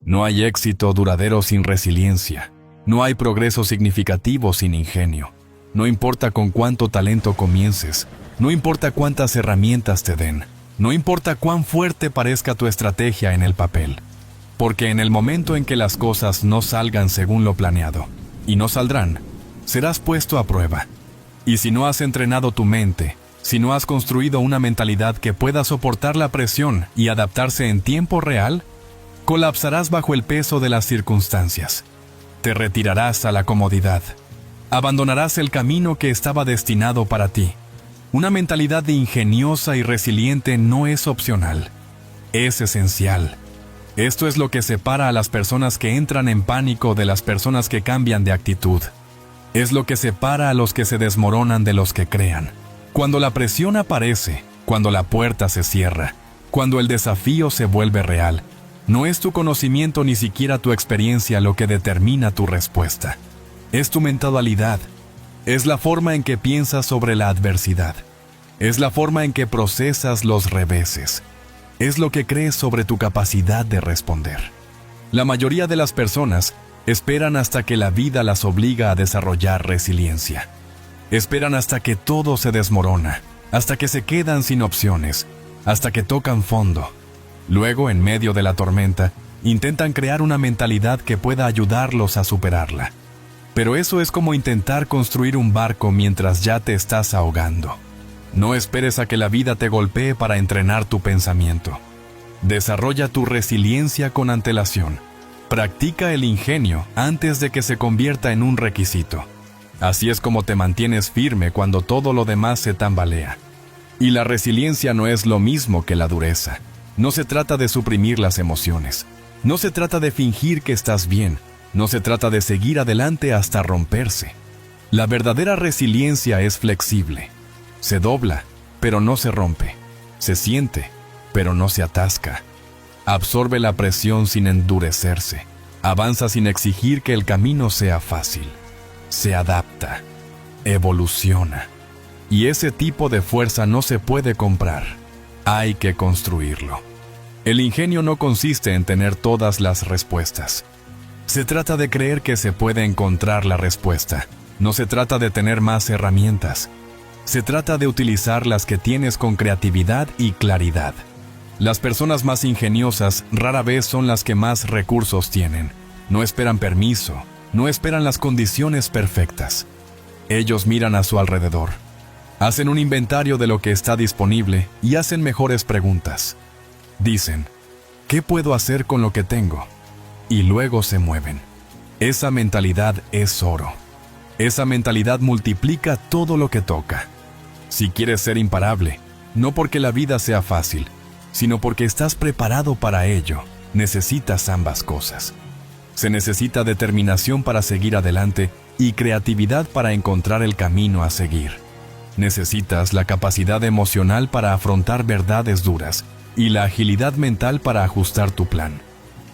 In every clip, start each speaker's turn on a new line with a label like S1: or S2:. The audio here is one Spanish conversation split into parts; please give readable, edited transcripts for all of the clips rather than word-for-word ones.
S1: No hay éxito duradero sin resiliencia. No hay progreso significativo sin ingenio. No importa con cuánto talento comiences. No importa cuántas herramientas te den. No importa cuán fuerte parezca tu estrategia en el papel. Porque en el momento en que las cosas no salgan según lo planeado, y no saldrán, serás puesto a prueba. Y si no has entrenado tu mente, si no has construido una mentalidad que pueda soportar la presión y adaptarse en tiempo real, colapsarás bajo el peso de las circunstancias. Te retirarás a la comodidad. Abandonarás el camino que estaba destinado para ti. Una mentalidad ingeniosa y resiliente no es opcional. Es esencial. Esto es lo que separa a las personas que entran en pánico de las personas que cambian de actitud. Es lo que separa a los que se desmoronan de los que crean. Cuando la presión aparece, cuando la puerta se cierra, cuando el desafío se vuelve real, no es tu conocimiento ni siquiera tu experiencia lo que determina tu respuesta. Es tu mentalidad. Es la forma en que piensas sobre la adversidad. Es la forma en que procesas los reveses. Es lo que crees sobre tu capacidad de responder. La mayoría de las personas esperan hasta que la vida las obliga a desarrollar resiliencia. Esperan hasta que todo se desmorona, hasta que se quedan sin opciones, hasta que tocan fondo. Luego, en medio de la tormenta, intentan crear una mentalidad que pueda ayudarlos a superarla. Pero eso es como intentar construir un barco mientras ya te estás ahogando. No esperes a que la vida te golpee para entrenar tu pensamiento. Desarrolla tu resiliencia con antelación. Practica el ingenio antes de que se convierta en un requisito. Así es como te mantienes firme cuando todo lo demás se tambalea. Y la resiliencia no es lo mismo que la dureza. No se trata de suprimir las emociones. No se trata de fingir que estás bien. No se trata de seguir adelante hasta romperse. La verdadera resiliencia es flexible. Se dobla, pero no se rompe. Se siente, pero no se atasca. Absorbe la presión sin endurecerse. Avanza sin exigir que el camino sea fácil. Se adapta. Evoluciona. Y ese tipo de fuerza no se puede comprar. Hay que construirlo. El ingenio no consiste en tener todas las respuestas. Se trata de creer que se puede encontrar la respuesta. No se trata de tener más herramientas. Se trata de utilizar las que tienes con creatividad y claridad. Las personas más ingeniosas rara vez son las que más recursos tienen. No esperan permiso, no esperan las condiciones perfectas. Ellos miran a su alrededor. Hacen un inventario de lo que está disponible y hacen mejores preguntas. Dicen, ¿qué puedo hacer con lo que tengo? Y luego se mueven. Esa mentalidad es oro. Esa mentalidad multiplica todo lo que toca. Si quieres ser imparable, no porque la vida sea fácil, sino porque estás preparado para ello, necesitas ambas cosas. Se necesita determinación para seguir adelante y creatividad para encontrar el camino a seguir. Necesitas la capacidad emocional para afrontar verdades duras y la agilidad mental para ajustar tu plan.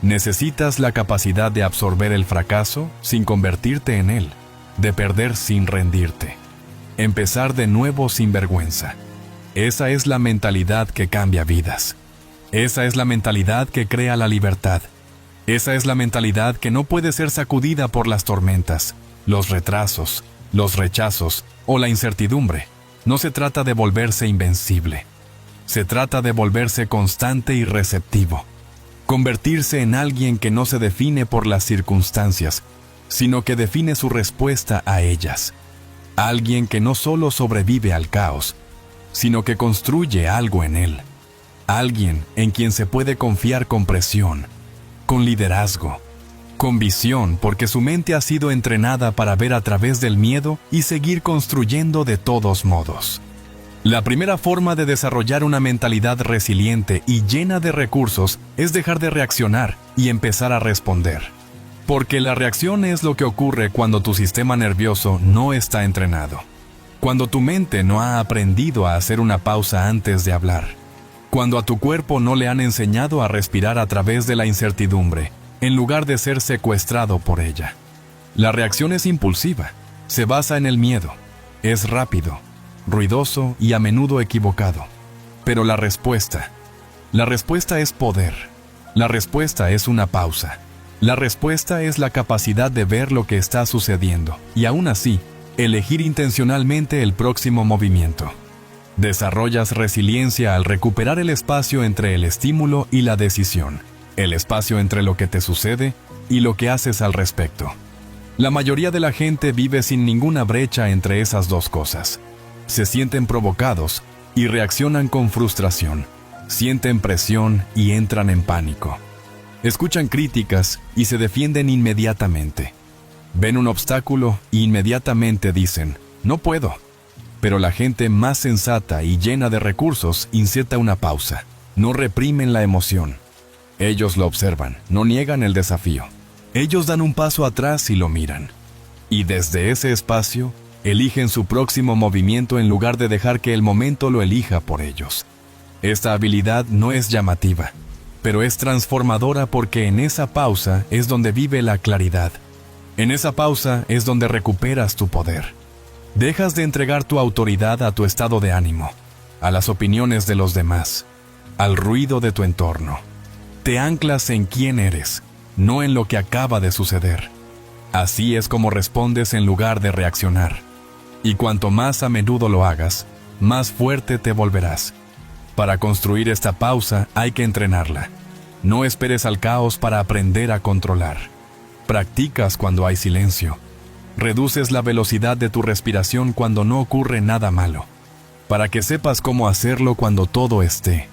S1: Necesitas la capacidad de absorber el fracaso sin convertirte en él, de perder sin rendirte. Empezar de nuevo sin vergüenza. Esa es la mentalidad que cambia vidas. Esa es la mentalidad que crea la libertad. Esa es la mentalidad que no puede ser sacudida por las tormentas, los retrasos, los rechazos o la incertidumbre. No se trata de volverse invencible. Se trata de volverse constante y receptivo. Convertirse en alguien que no se define por las circunstancias, sino que define su respuesta a ellas. Alguien que no solo sobrevive al caos, sino que construye algo en él. Alguien en quien se puede confiar con presión, con liderazgo, con visión, porque su mente ha sido entrenada para ver a través del miedo y seguir construyendo de todos modos. La primera forma de desarrollar una mentalidad resiliente y llena de recursos es dejar de reaccionar y empezar a responder. Porque la reacción es lo que ocurre cuando tu sistema nervioso no está entrenado. Cuando tu mente no ha aprendido a hacer una pausa antes de hablar. Cuando a tu cuerpo no le han enseñado a respirar a través de la incertidumbre, en lugar de ser secuestrado por ella. La reacción es impulsiva, se basa en el miedo, es rápido, ruidoso y a menudo equivocado. Pero la respuesta es poder. La respuesta es una pausa. La respuesta es la capacidad de ver lo que está sucediendo y aún así, elegir intencionalmente el próximo movimiento. Desarrollas resiliencia al recuperar el espacio entre el estímulo y la decisión, el espacio entre lo que te sucede y lo que haces al respecto. La mayoría de la gente vive sin ninguna brecha entre esas dos cosas. Se sienten provocados y reaccionan con frustración, sienten presión y entran en pánico. Escuchan críticas y se defienden inmediatamente. Ven un obstáculo e inmediatamente dicen, no puedo. Pero la gente más sensata y llena de recursos inserta una pausa. No reprimen la emoción. Ellos lo observan, no niegan el desafío. Ellos dan un paso atrás y lo miran. Y desde ese espacio, eligen su próximo movimiento en lugar de dejar que el momento lo elija por ellos. Esta habilidad no es llamativa, pero es transformadora porque en esa pausa es donde vive la claridad. En esa pausa es donde recuperas tu poder. Dejas de entregar tu autoridad a tu estado de ánimo, a las opiniones de los demás, al ruido de tu entorno. Te anclas en quién eres, no en lo que acaba de suceder. Así es como respondes en lugar de reaccionar. Y cuanto más a menudo lo hagas, más fuerte te volverás. Para construir esta pausa hay que entrenarla. No esperes al caos para aprender a controlar. Practicas cuando hay silencio. Reduces la velocidad de tu respiración cuando no ocurre nada malo, para que sepas cómo hacerlo cuando todo esté.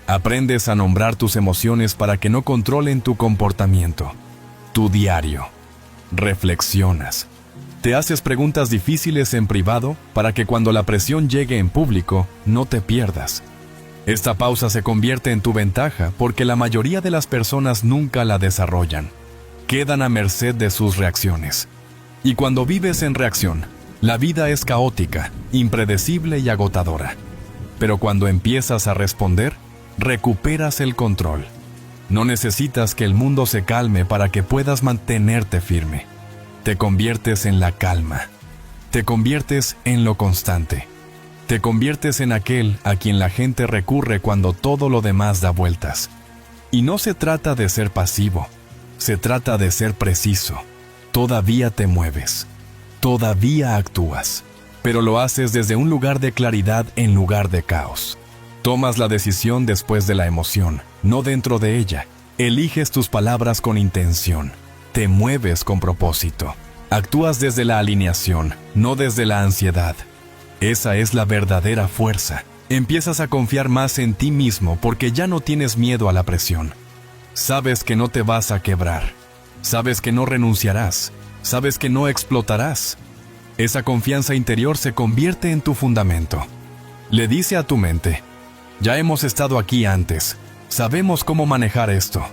S1: Aprendes a nombrar tus emociones para que no controlen tu comportamiento. Tu diario. Reflexionas. Te haces preguntas difíciles en privado para que cuando la presión llegue en público, no te pierdas. Esta pausa se convierte en tu ventaja porque la mayoría de las personas nunca la desarrollan. Quedan a merced de sus reacciones. Y cuando vives en reacción, la vida es caótica, impredecible y agotadora. Pero cuando empiezas a responder, recuperas el control. No necesitas que el mundo se calme para que puedas mantenerte firme. Te conviertes en la calma. Te conviertes en lo constante. Te conviertes en aquel a quien la gente recurre cuando todo lo demás da vueltas. Y no se trata de ser pasivo, se trata de ser preciso. Todavía te mueves, todavía actúas, pero lo haces desde un lugar de claridad en lugar de caos. Tomas la decisión después de la emoción, no dentro de ella. Eliges tus palabras con intención, te mueves con propósito. Actúas desde la alineación, no desde la ansiedad. Esa es la verdadera fuerza. Empiezas a confiar más en ti mismo porque ya no tienes miedo a la presión. Sabes que no te vas a quebrar. Sabes que no renunciarás. Sabes que no explotarás. Esa confianza interior se convierte en tu fundamento. Le dice a tu mente, ya hemos estado aquí antes, sabemos cómo manejar esto.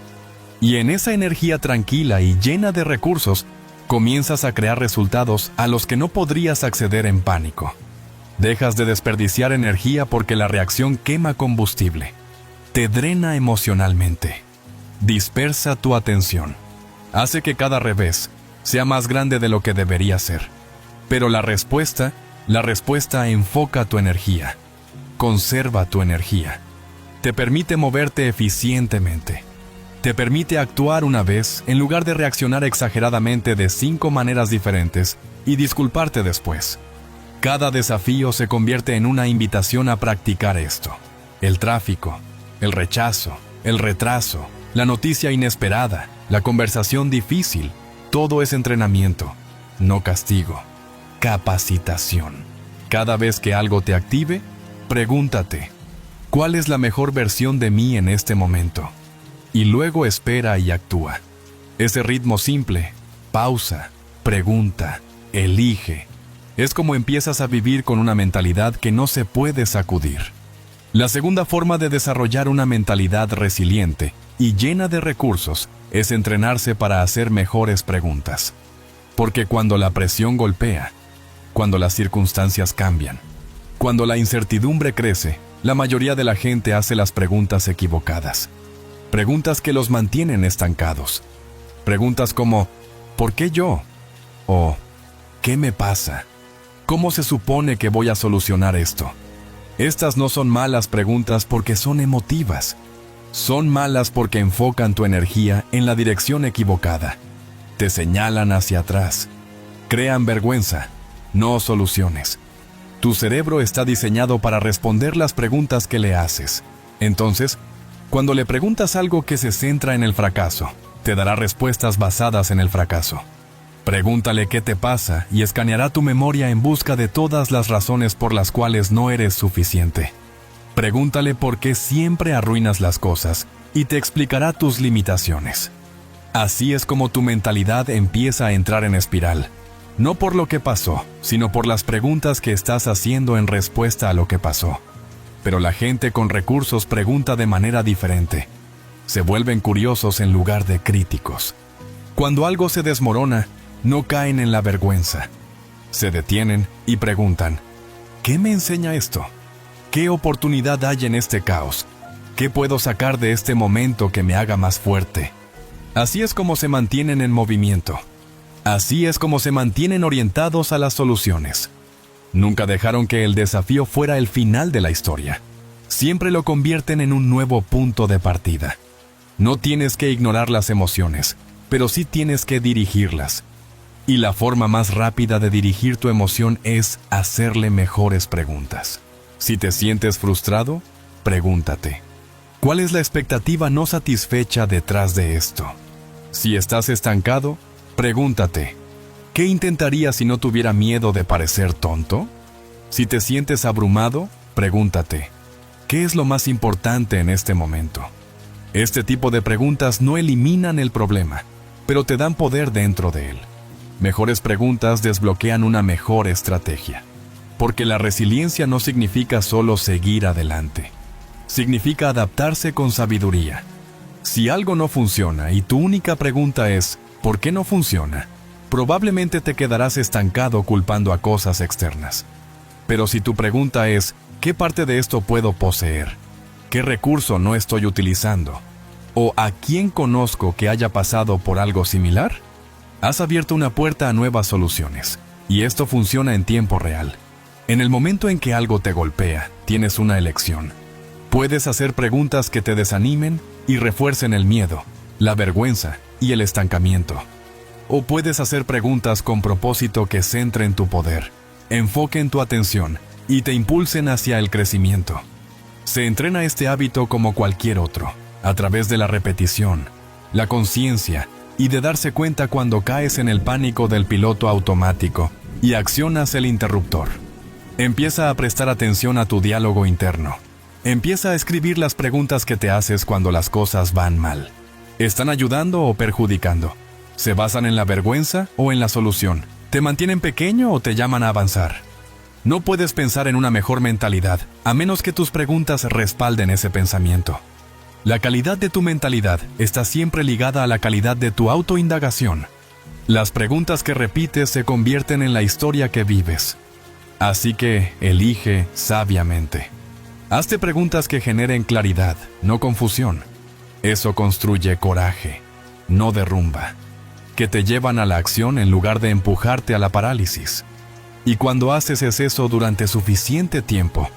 S1: Y en esa energía tranquila y llena de recursos, comienzas a crear resultados a los que no podrías acceder en pánico. Dejas de desperdiciar energía porque la reacción quema combustible. Te drena emocionalmente. Dispersa tu atención. Hace que cada revés sea más grande de lo que debería ser. Pero la respuesta enfoca tu energía. Conserva tu energía. Te permite moverte eficientemente. Te permite actuar una vez en lugar de reaccionar exageradamente de 5 maneras diferentes y disculparte después. Cada desafío se convierte en una invitación a practicar esto. El tráfico, el rechazo, el retraso, la noticia inesperada, la conversación difícil, todo es entrenamiento, no castigo. Capacitación. Cada vez que algo te active, pregúntate, ¿cuál es la mejor versión de mí en este momento? Y luego espera y actúa. Ese ritmo simple, pausa, pregunta, elige, es como empiezas a vivir con una mentalidad que no se puede sacudir. La segunda forma de desarrollar una mentalidad resiliente y llena de recursos es entrenarse para hacer mejores preguntas. Porque cuando la presión golpea, cuando las circunstancias cambian, cuando la incertidumbre crece, la mayoría de la gente hace las preguntas equivocadas. Preguntas que los mantienen estancados. Preguntas como, ¿por qué yo? O, ¿qué me pasa? ¿Cómo se supone que voy a solucionar esto? Estas no son malas preguntas porque son emotivas. Son malas porque enfocan tu energía en la dirección equivocada. Te señalan hacia atrás. Crean vergüenza, no soluciones. Tu cerebro está diseñado para responder las preguntas que le haces. Entonces, cuando le preguntas algo que se centra en el fracaso, te dará respuestas basadas en el fracaso. Pregúntale qué te pasa y escaneará tu memoria en busca de todas las razones por las cuales no eres suficiente. Pregúntale por qué siempre arruinas las cosas y te explicará tus limitaciones. Así es como tu mentalidad empieza a entrar en espiral. No por lo que pasó, sino por las preguntas que estás haciendo en respuesta a lo que pasó. Pero la gente con recursos pregunta de manera diferente. Se vuelven curiosos en lugar de críticos. Cuando algo se desmorona, no caen en la vergüenza. Se detienen y preguntan, ¿qué me enseña esto? ¿Qué oportunidad hay en este caos? ¿Qué puedo sacar de este momento que me haga más fuerte? Así es como se mantienen en movimiento. Así es como se mantienen orientados a las soluciones. Nunca dejaron que el desafío fuera el final de la historia. Siempre lo convierten en un nuevo punto de partida. No tienes que ignorar las emociones, pero sí tienes que dirigirlas. Y la forma más rápida de dirigir tu emoción es hacerle mejores preguntas. Si te sientes frustrado, pregúntate, ¿cuál es la expectativa no satisfecha detrás de esto? Si estás estancado, pregúntate, ¿qué intentaría si no tuviera miedo de parecer tonto? Si te sientes abrumado, pregúntate, ¿qué es lo más importante en este momento? Este tipo de preguntas no eliminan el problema, pero te dan poder dentro de él. Mejores preguntas desbloquean una mejor estrategia. Porque la resiliencia no significa solo seguir adelante. Significa adaptarse con sabiduría. Si algo no funciona y tu única pregunta es, ¿por qué no funciona? Probablemente te quedarás estancado culpando a cosas externas. Pero si tu pregunta es, ¿qué parte de esto puedo poseer? ¿Qué recurso no estoy utilizando? ¿O a quién conozco que haya pasado por algo similar? Has abierto una puerta a nuevas soluciones. Y esto funciona en tiempo real. En el momento en que algo te golpea, tienes una elección. Puedes hacer preguntas que te desanimen y refuercen el miedo, la vergüenza y el estancamiento. O puedes hacer preguntas con propósito que centren tu poder, enfoquen tu atención y te impulsen hacia el crecimiento. Se entrena este hábito como cualquier otro, a través de la repetición, la conciencia y de darse cuenta cuando caes en el pánico del piloto automático y accionas el interruptor. Empieza a prestar atención a tu diálogo interno. Empieza a escribir las preguntas que te haces cuando las cosas van mal. ¿Están ayudando o perjudicando? ¿Se basan en la vergüenza o en la solución? ¿Te mantienen pequeño o te llaman a avanzar? No puedes pensar en una mejor mentalidad, a menos que tus preguntas respalden ese pensamiento. La calidad de tu mentalidad está siempre ligada a la calidad de tu autoindagación. Las preguntas que repites se convierten en la historia que vives. Así que, elige sabiamente. Hazte preguntas que generen claridad, no confusión. Eso construye coraje, no derrumba, que te llevan a la acción en lugar de empujarte a la parálisis. Y cuando haces eso durante suficiente tiempo,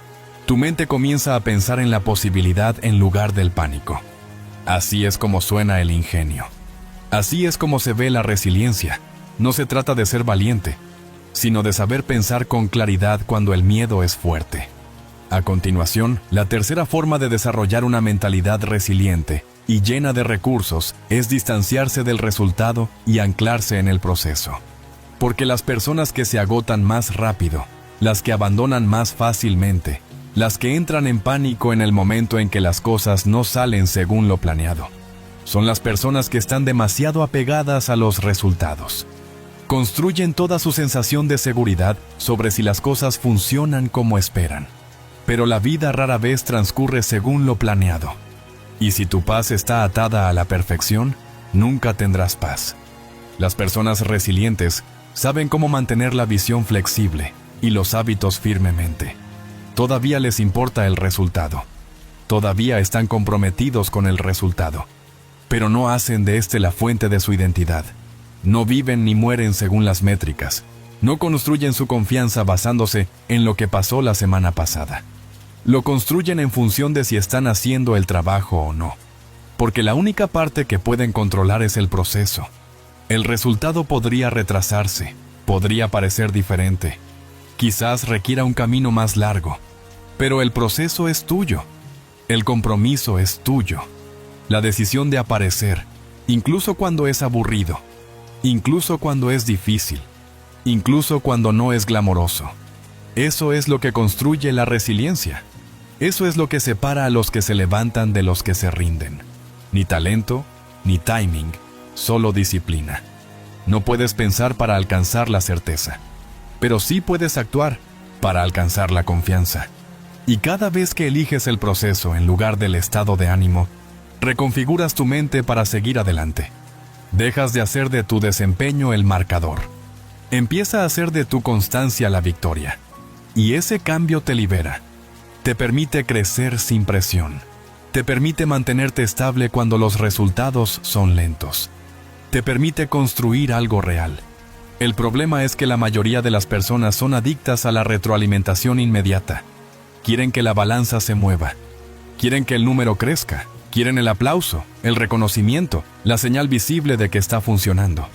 S1: tu mente comienza a pensar en la posibilidad en lugar del pánico. Así es como suena el ingenio. Así es como se ve la resiliencia. No se trata de ser valiente, sino de saber pensar con claridad cuando el miedo es fuerte. A continuación, la tercera forma de desarrollar una mentalidad resiliente y llena de recursos es distanciarse del resultado y anclarse en el proceso. Porque las personas que se agotan más rápido, las que abandonan más fácilmente, las que entran en pánico en el momento en que las cosas no salen según lo planeado, son las personas que están demasiado apegadas a los resultados. Construyen toda su sensación de seguridad sobre si las cosas funcionan como esperan. Pero la vida rara vez transcurre según lo planeado. Y si tu paz está atada a la perfección, nunca tendrás paz. Las personas resilientes saben cómo mantener la visión flexible y los hábitos firmemente. Todavía les importa el resultado. Todavía están comprometidos con el resultado. Pero no hacen de este la fuente de su identidad. No viven ni mueren según las métricas. No construyen su confianza basándose en lo que pasó la semana pasada. Lo construyen en función de si están haciendo el trabajo o no. porque la única parte que pueden controlar es el proceso. El resultado podría retrasarse, podría parecer diferente, quizás requiera un camino más largo, pero el proceso es tuyo, el compromiso es tuyo, la decisión de aparecer, incluso cuando es aburrido, incluso cuando es difícil, incluso cuando no es glamoroso. Eso es lo que construye la resiliencia. Eso es lo que separa a los que se levantan de los que se rinden. Ni talento, ni timing, solo disciplina. No puedes pensar para alcanzar la certeza, pero sí puedes actuar para alcanzar la confianza. Y cada vez que eliges el proceso en lugar del estado de ánimo, reconfiguras tu mente para seguir adelante. Dejas de hacer de tu desempeño el marcador. Empieza a hacer de tu constancia la victoria. Y ese cambio te libera. Te permite crecer sin presión. Te permite mantenerte estable cuando los resultados son lentos. Te permite construir algo real. El problema es que la mayoría de las personas son adictas a la retroalimentación inmediata. Quieren que la balanza se mueva. Quieren que el número crezca. Quieren el aplauso, el reconocimiento, la señal visible de que está funcionando.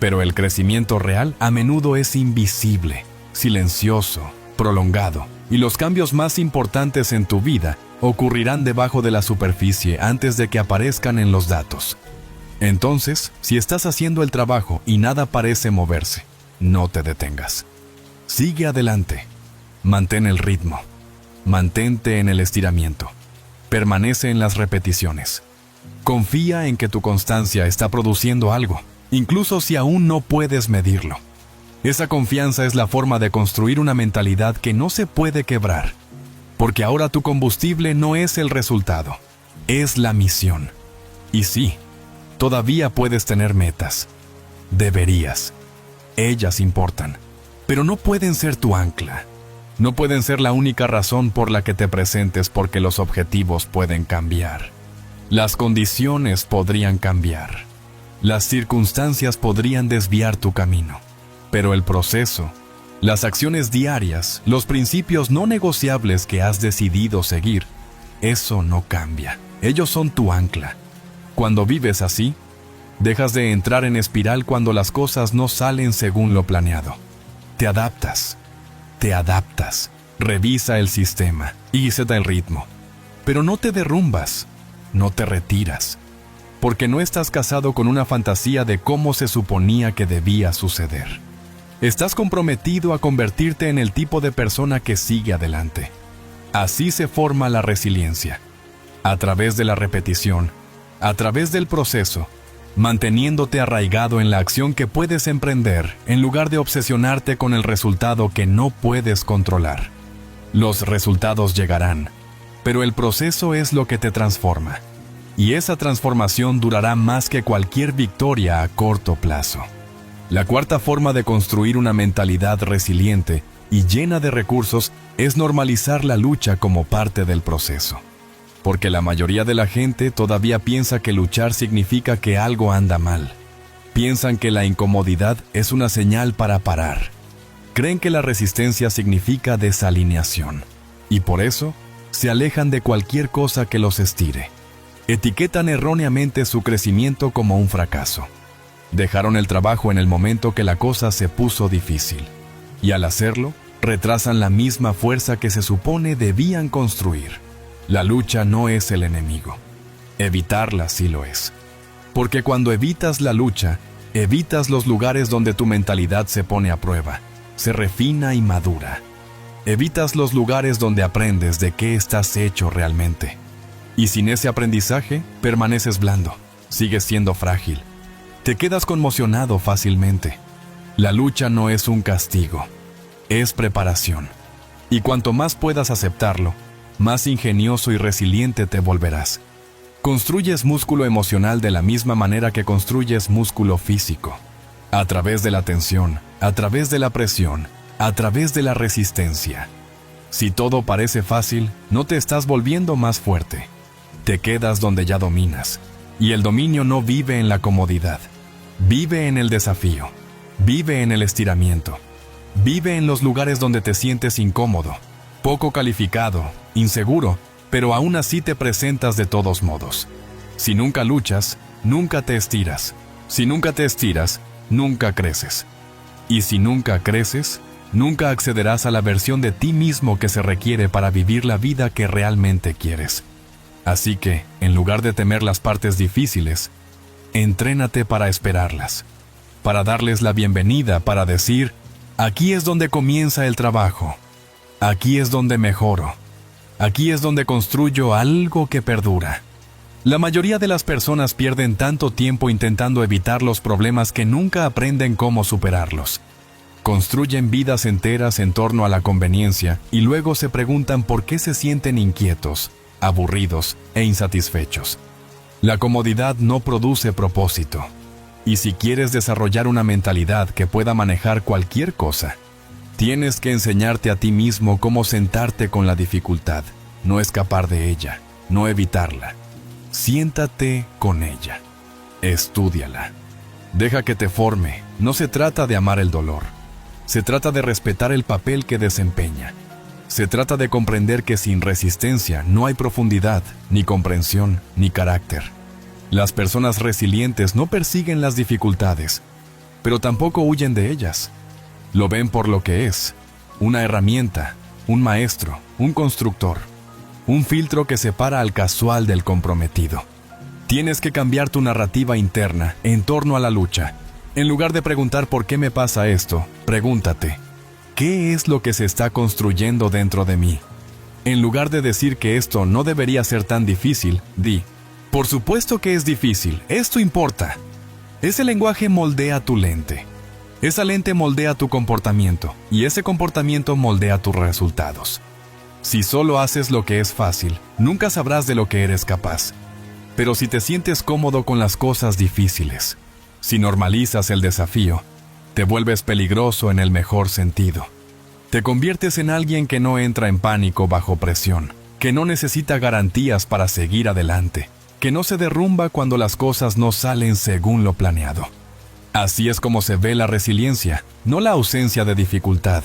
S1: Pero el crecimiento real a menudo es invisible, silencioso, prolongado, y los cambios más importantes en tu vida ocurrirán debajo de la superficie antes de que aparezcan en los datos. Entonces, si estás haciendo el trabajo y nada parece moverse, no te detengas. Sigue adelante. Mantén el ritmo. Mantente en el estiramiento. Permanece en las repeticiones. Confía en que tu constancia está produciendo algo, incluso si aún no puedes medirlo. Esa confianza es la forma de construir una mentalidad que no se puede quebrar, porque ahora tu combustible no es el resultado, es la misión. Y sí, todavía puedes tener metas. Deberías. Ellas importan, pero no pueden ser tu ancla. No pueden ser la única razón por la que te presentes, porque los objetivos pueden cambiar. Las condiciones podrían cambiar. Las circunstancias podrían desviar tu camino. Pero el proceso, las acciones diarias, los principios no negociables que has decidido seguir, eso no cambia. Ellos son tu ancla. Cuando vives así, dejas de entrar en espiral cuando las cosas no salen según lo planeado. Te adaptas. Revisa el sistema y seta el ritmo. Pero no te derrumbas, no te retiras, porque no estás casado con una fantasía de cómo se suponía que debía suceder. Estás comprometido a convertirte en el tipo de persona que sigue adelante. Así se forma la resiliencia, a través de la repetición, a través del proceso, manteniéndote arraigado en la acción que puedes emprender en lugar de obsesionarte con el resultado que no puedes controlar. Los resultados llegarán, pero el proceso es lo que te transforma, y esa transformación durará más que cualquier victoria a corto plazo. La cuarta forma de construir una mentalidad resiliente y llena de recursos es normalizar la lucha como parte del proceso. Porque la mayoría de la gente todavía piensa que luchar significa que algo anda mal. Piensan que la incomodidad es una señal para parar. Creen que la resistencia significa desalineación. Y por eso, se alejan de cualquier cosa que los estire. Etiquetan erróneamente su crecimiento como un fracaso. Dejaron el trabajo en el momento que la cosa se puso difícil. Y al hacerlo, retrasan la misma fuerza que se supone debían construir. La lucha no es el enemigo. Evitarla sí lo es. Porque cuando evitas la lucha, evitas los lugares donde tu mentalidad se pone a prueba, se refina y madura. Evitas los lugares donde aprendes de qué estás hecho realmente. Y sin ese aprendizaje, permaneces blando, sigues siendo frágil. Te quedas conmocionado fácilmente. La lucha no es un castigo, es preparación. Y cuanto más puedas aceptarlo, más ingenioso y resiliente te volverás. Construyes músculo emocional de la misma manera que construyes músculo físico. A través de la tensión, a través de la presión, a través de la resistencia. Si todo parece fácil, no te estás volviendo más fuerte. Te quedas donde ya dominas. Y el dominio no vive en la comodidad. Vive en el desafío. Vive en el estiramiento. Vive en los lugares donde te sientes incómodo, poco calificado, inseguro, pero aún así te presentas de todos modos. Si nunca luchas, nunca te estiras. Si nunca te estiras, nunca creces. Y si nunca creces, nunca accederás a la versión de ti mismo que se requiere para vivir la vida que realmente quieres. Así que, en lugar de temer las partes difíciles, entrénate para esperarlas, para darles la bienvenida, para decir, aquí es donde comienza el trabajo, aquí es donde mejoro, aquí es donde construyo algo que perdura. La mayoría de las personas pierden tanto tiempo intentando evitar los problemas que nunca aprenden cómo superarlos. Construyen vidas enteras en torno a la conveniencia y luego se preguntan por qué se sienten inquietos, aburridos e insatisfechos. La comodidad no produce propósito. Y si quieres desarrollar una mentalidad que pueda manejar cualquier cosa, tienes que enseñarte a ti mismo cómo sentarte con la dificultad, no escapar de ella, no evitarla. Siéntate con ella. Estúdiala. Deja que te forme. No se trata de amar el dolor. Se trata de respetar el papel que desempeña. Se trata de comprender que sin resistencia no hay profundidad, ni comprensión, ni carácter. Las personas resilientes no persiguen las dificultades, pero tampoco huyen de ellas. Lo ven por lo que es: una herramienta, un maestro, un constructor, un filtro que separa al casual del comprometido. Tienes que cambiar tu narrativa interna en torno a la lucha. En lugar de preguntar ¿por qué me pasa esto?, pregúntate, ¿qué es lo que se está construyendo dentro de mí? En lugar de decir que esto no debería ser tan difícil, di, por supuesto que es difícil, esto importa. Ese lenguaje moldea tu lente. Esa lente moldea tu comportamiento, y ese comportamiento moldea tus resultados. Si solo haces lo que es fácil, nunca sabrás de lo que eres capaz. Pero si te sientes cómodo con las cosas difíciles, si normalizas el desafío, te vuelves peligroso en el mejor sentido. Te conviertes en alguien que no entra en pánico bajo presión, que no necesita garantías para seguir adelante, que no se derrumba cuando las cosas no salen según lo planeado. Así es como se ve la resiliencia, no la ausencia de dificultad,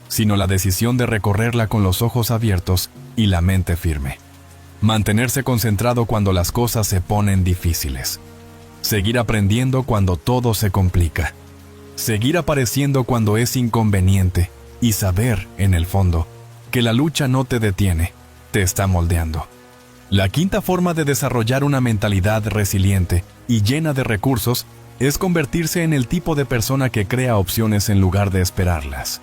S1: sino la decisión de recorrerla con los ojos abiertos y la mente firme. Mantenerse concentrado cuando las cosas se ponen difíciles. Seguir aprendiendo cuando todo se complica. Seguir apareciendo cuando es inconveniente y saber, en el fondo, que la lucha no te detiene, te está moldeando. La quinta forma de desarrollar una mentalidad resiliente y llena de recursos es convertirse en el tipo de persona que crea opciones en lugar de esperarlas.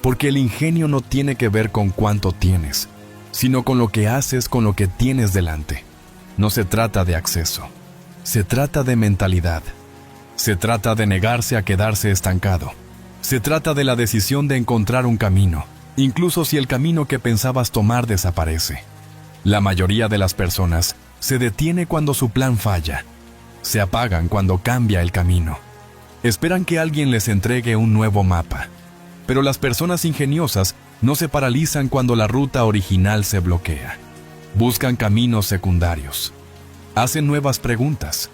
S1: Porque el ingenio no tiene que ver con cuánto tienes, sino con lo que haces con lo que tienes delante. No se trata de acceso. Se trata de mentalidad. Se trata de negarse a quedarse estancado. Se trata de la decisión de encontrar un camino, incluso si el camino que pensabas tomar desaparece. La mayoría de las personas se detiene cuando su plan falla. Se apagan cuando cambia el camino. Esperan que alguien les entregue un nuevo mapa. Pero las personas ingeniosas no se paralizan cuando la ruta original se bloquea. Buscan caminos secundarios. Hacen nuevas preguntas.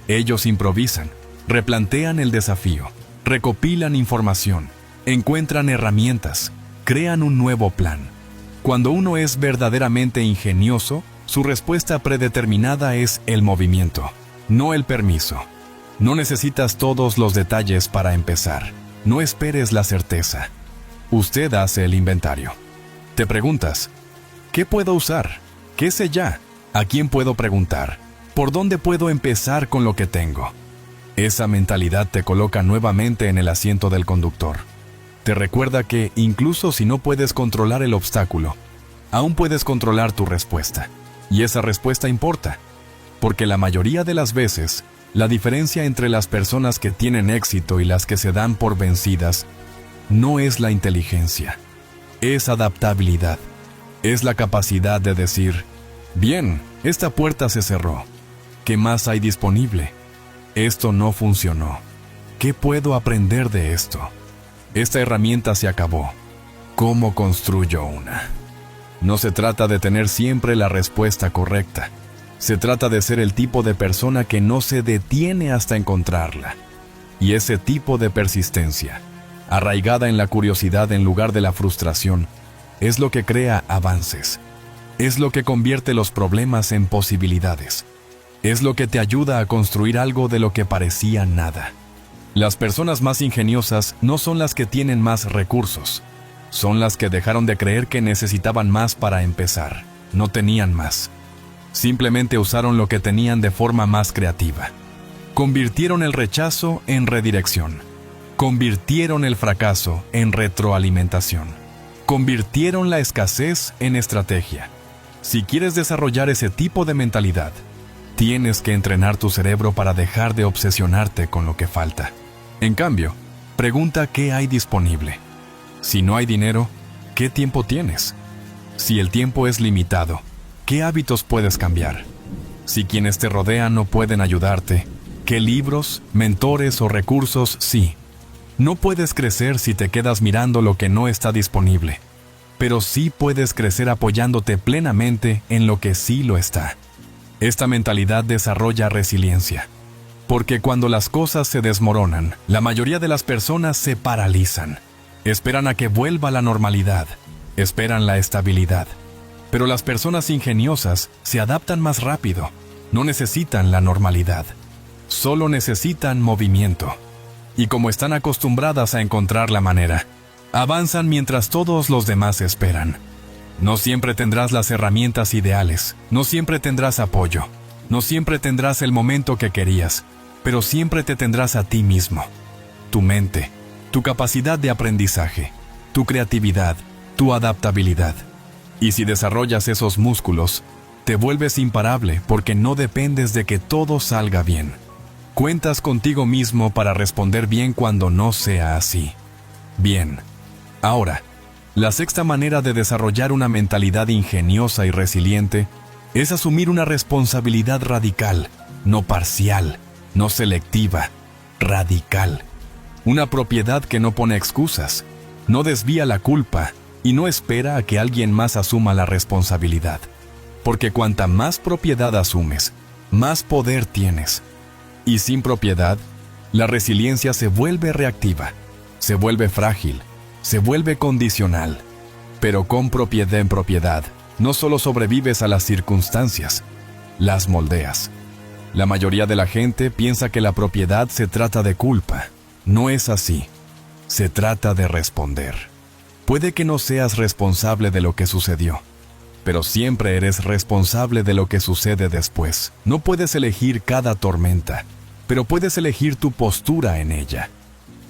S1: Ellos improvisan, replantean el desafío, recopilan información, encuentran herramientas, crean un nuevo plan. Cuando uno es verdaderamente ingenioso, su respuesta predeterminada es el movimiento, no el permiso. No necesitas todos los detalles para empezar. No esperes la certeza. Usted hace el inventario. Te preguntas, ¿qué puedo usar? ¿Qué sé ya? ¿A quién puedo preguntar? ¿Por dónde puedo empezar con lo que tengo? Esa mentalidad te coloca nuevamente en el asiento del conductor. Te recuerda que, incluso si no puedes controlar el obstáculo, aún puedes controlar tu respuesta. Y esa respuesta importa, porque la mayoría de las veces, la diferencia entre las personas que tienen éxito y las que se dan por vencidas no es la inteligencia, es adaptabilidad. Es la capacidad de decir, bien, esta puerta se cerró. ¿Qué más hay disponible? Esto no funcionó. ¿Qué puedo aprender de esto? Esta herramienta se acabó. ¿Cómo construyo una? No se trata de tener siempre la respuesta correcta. Se trata de ser el tipo de persona que no se detiene hasta encontrarla. Y ese tipo de persistencia, arraigada en la curiosidad en lugar de la frustración, es lo que crea avances. Es lo que convierte los problemas en posibilidades. Es lo que te ayuda a construir algo de lo que parecía nada. Las personas más ingeniosas no son las que tienen más recursos. Son las que dejaron de creer que necesitaban más para empezar. No tenían más. Simplemente usaron lo que tenían de forma más creativa. Convirtieron el rechazo en redirección. Convirtieron el fracaso en retroalimentación. Convirtieron la escasez en estrategia. Si quieres desarrollar ese tipo de mentalidad, tienes que entrenar tu cerebro para dejar de obsesionarte con lo que falta. En cambio, pregunta qué hay disponible. Si no hay dinero, ¿qué tiempo tienes? Si el tiempo es limitado, ¿qué hábitos puedes cambiar? Si quienes te rodean no pueden ayudarte, ¿qué libros, mentores o recursos sí? No puedes crecer si te quedas mirando lo que no está disponible, pero sí puedes crecer apoyándote plenamente en lo que sí lo está. Esta mentalidad desarrolla resiliencia, porque cuando las cosas se desmoronan, la mayoría de las personas se paralizan. Esperan a que vuelva la normalidad, esperan la estabilidad. Pero las personas ingeniosas se adaptan más rápido, no necesitan la normalidad, solo necesitan movimiento. Y como están acostumbradas a encontrar la manera, avanzan mientras todos los demás esperan. No siempre tendrás las herramientas ideales, no siempre tendrás apoyo, no siempre tendrás el momento que querías, pero siempre te tendrás a ti mismo, tu mente, tu capacidad de aprendizaje, tu creatividad, tu adaptabilidad. Y si desarrollas esos músculos, te vuelves imparable porque no dependes de que todo salga bien. Cuentas contigo mismo para responder bien cuando no sea así. Bien. Ahora, la sexta manera de desarrollar una mentalidad ingeniosa y resiliente es asumir una responsabilidad radical, no parcial, no selectiva, radical. Una propiedad que no pone excusas, no desvía la culpa y no espera a que alguien más asuma la responsabilidad. Porque cuanta más propiedad asumes, más poder tienes. Y sin propiedad, la resiliencia se vuelve reactiva, se vuelve frágil, se vuelve condicional. Pero con propiedad en propiedad, no solo sobrevives a las circunstancias, las moldeas. La mayoría de la gente piensa que la propiedad se trata de culpa. No es así. Se trata de responder. Puede que no seas responsable de lo que sucedió, pero siempre eres responsable de lo que sucede después. No puedes elegir cada tormenta, pero puedes elegir tu postura en ella.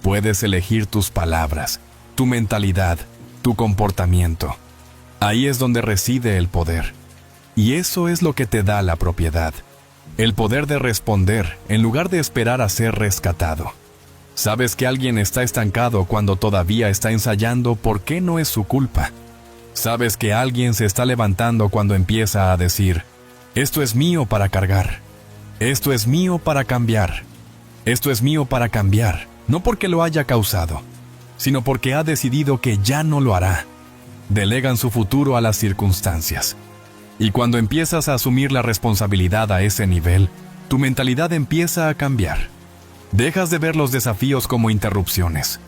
S1: Puedes elegir tus palabras, tu mentalidad, tu comportamiento. Ahí es donde reside el poder. Y eso es lo que te da la propiedad. El poder de responder en lugar de esperar a ser rescatado. Sabes que alguien está estancado cuando todavía está ensayando por qué no es su culpa. Sabes que alguien se está levantando cuando empieza a decir, esto es mío para cargar. Esto es mío para cambiar. Esto es mío para cambiar, no porque lo haya causado, sino porque ha decidido que ya no lo hará. Delegan su futuro a las circunstancias. Y cuando empiezas a asumir la responsabilidad a ese nivel, tu mentalidad empieza a cambiar. Dejas de ver los desafíos como interrupciones.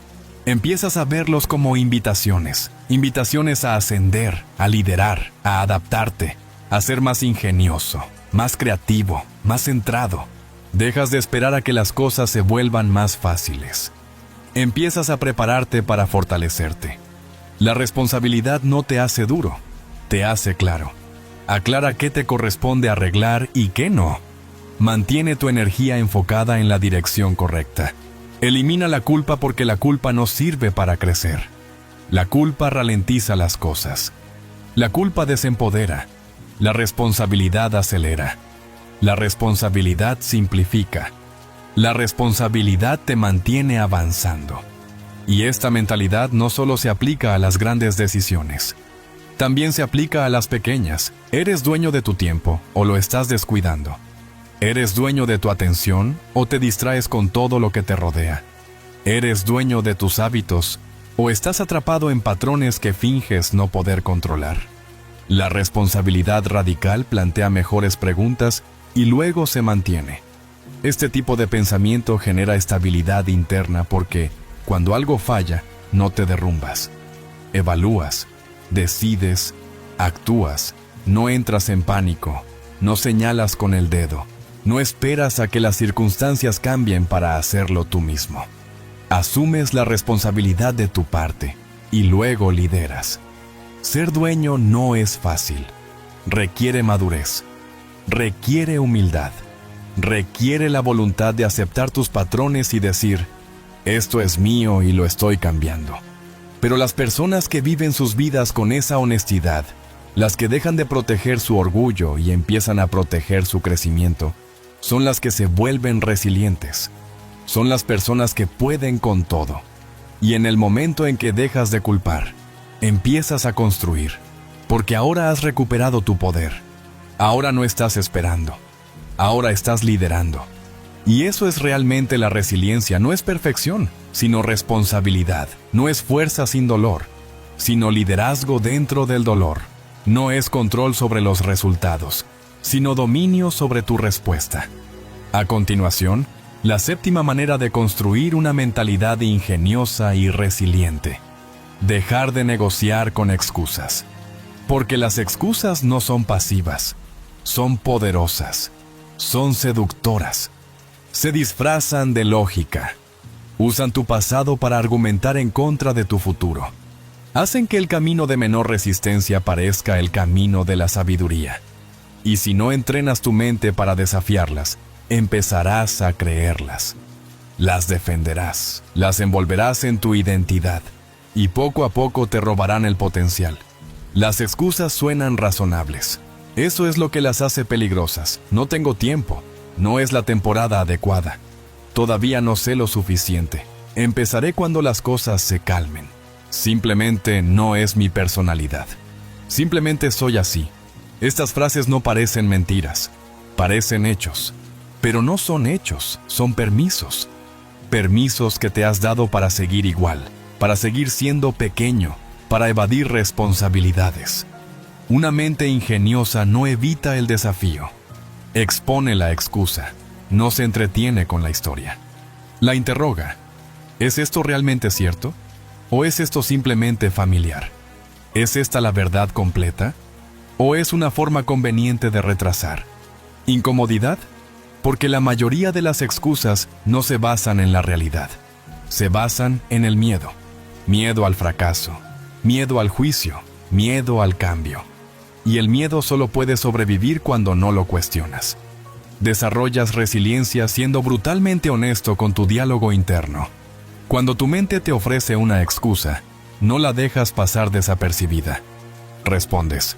S1: Empiezas a verlos como invitaciones. Invitaciones a ascender, a liderar, a adaptarte, a ser más ingenioso, más creativo, más centrado. Dejas de esperar a que las cosas se vuelvan más fáciles. Empiezas a prepararte para fortalecerte. La responsabilidad no te hace duro, te hace claro. Aclara qué te corresponde arreglar y qué no. Mantiene tu energía enfocada en la dirección correcta. Elimina la culpa porque la culpa no sirve para crecer. La culpa ralentiza las cosas. La culpa desempodera. La responsabilidad acelera. La responsabilidad simplifica. La responsabilidad te mantiene avanzando. Y esta mentalidad no solo se aplica a las grandes decisiones. También se aplica a las pequeñas. ¿Eres dueño de tu tiempo o lo estás descuidando? ¿Eres dueño de tu atención o te distraes con todo lo que te rodea? ¿Eres dueño de tus hábitos o estás atrapado en patrones que finges no poder controlar? La responsabilidad radical plantea mejores preguntas y luego se mantiene. Este tipo de pensamiento genera estabilidad interna porque, cuando algo falla, no te derrumbas. Evalúas, decides, actúas, no entras en pánico, no señalas con el dedo. No esperas a que las circunstancias cambien para hacerlo tú mismo. Asumes la responsabilidad de tu parte y luego lideras. Ser dueño no es fácil. Requiere madurez. Requiere humildad. Requiere la voluntad de aceptar tus patrones y decir, esto es mío y lo estoy cambiando. Pero las personas que viven sus vidas con esa honestidad, las que dejan de proteger su orgullo y empiezan a proteger su crecimiento, son las que se vuelven resilientes. Son las personas que pueden con todo. Y en el momento en que dejas de culpar, empiezas a construir, porque ahora has recuperado tu poder. Ahora no estás esperando. Ahora estás liderando. Y eso es realmente la resiliencia. No es perfección, sino responsabilidad. No es fuerza sin dolor, sino liderazgo dentro del dolor. No es control sobre los resultados, sino dominio sobre tu respuesta. A continuación, la séptima manera de construir una mentalidad ingeniosa y resiliente. Dejar de negociar con excusas. Porque las excusas no son pasivas, son poderosas, son seductoras. Se disfrazan de lógica. Usan tu pasado para argumentar en contra de tu futuro. Hacen que el camino de menor resistencia parezca el camino de la sabiduría. Y si no entrenas tu mente para desafiarlas, empezarás a creerlas. Las defenderás, las envolverás en tu identidad, y poco a poco te robarán el potencial. Las excusas suenan razonables. Eso es lo que las hace peligrosas. No tengo tiempo. No es la temporada adecuada. Todavía no sé lo suficiente. Empezaré cuando las cosas se calmen. Simplemente no es mi personalidad. Simplemente soy así. Estas frases no parecen mentiras. Parecen hechos. Pero no son hechos, son permisos. Permisos que te has dado para seguir igual, para seguir siendo pequeño, para evadir responsabilidades. Una mente ingeniosa no evita el desafío. Expone la excusa, no se entretiene con la historia. La interroga. ¿Es esto realmente cierto? ¿O es esto simplemente familiar? ¿Es esta la verdad completa? ¿O es una forma conveniente de retrasar? ¿Incomodidad? Porque la mayoría de las excusas no se basan en la realidad. Se basan en el miedo. Miedo al fracaso, miedo al juicio, miedo al cambio. Y el miedo solo puede sobrevivir cuando no lo cuestionas. Desarrollas resiliencia siendo brutalmente honesto con tu diálogo interno. Cuando tu mente te ofrece una excusa, no la dejas pasar desapercibida. Respondes.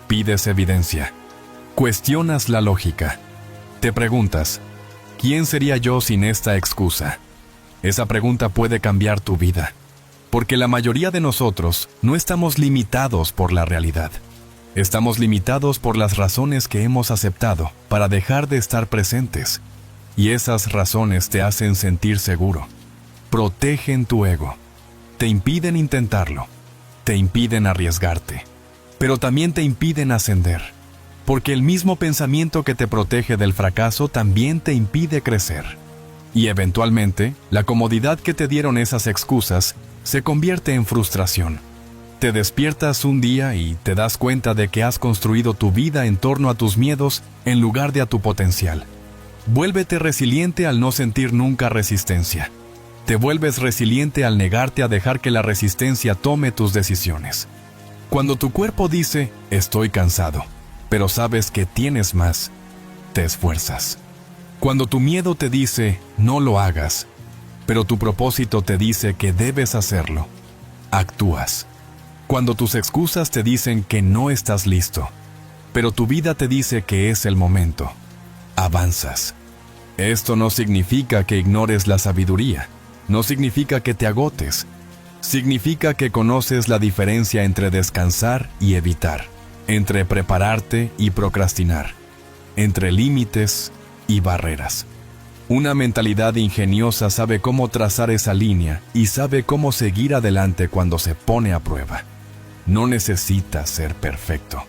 S1: Pides evidencia. Cuestionas la lógica. Te preguntas, ¿quién sería yo sin esta excusa? Esa pregunta puede cambiar tu vida, porque la mayoría de nosotros no estamos limitados por la realidad. Estamos limitados por las razones que hemos aceptado para dejar de estar presentes, y esas razones te hacen sentir seguro. Protegen tu ego. Te impiden intentarlo. Te impiden arriesgarte. Pero también te impiden ascender. Porque el mismo pensamiento que te protege del fracaso también te impide crecer. Y eventualmente, la comodidad que te dieron esas excusas se convierte en frustración. Te despiertas un día y te das cuenta de que has construido tu vida en torno a tus miedos en lugar de a tu potencial. Vuélvete resiliente al no sentir nunca resistencia. Te vuelves resiliente al negarte a dejar que la resistencia tome tus decisiones. Cuando tu cuerpo dice, estoy cansado, pero sabes que tienes más, te esfuerzas. Cuando tu miedo te dice, no lo hagas, pero tu propósito te dice que debes hacerlo, actúas. Cuando tus excusas te dicen que no estás listo, pero tu vida te dice que es el momento, avanzas. Esto no significa que ignores la sabiduría, no significa que te agotes, significa que conoces la diferencia entre descansar y evitar, entre prepararte y procrastinar, entre límites y barreras. Una mentalidad ingeniosa sabe cómo trazar esa línea y sabe cómo seguir adelante cuando se pone a prueba. No necesitas ser perfecto,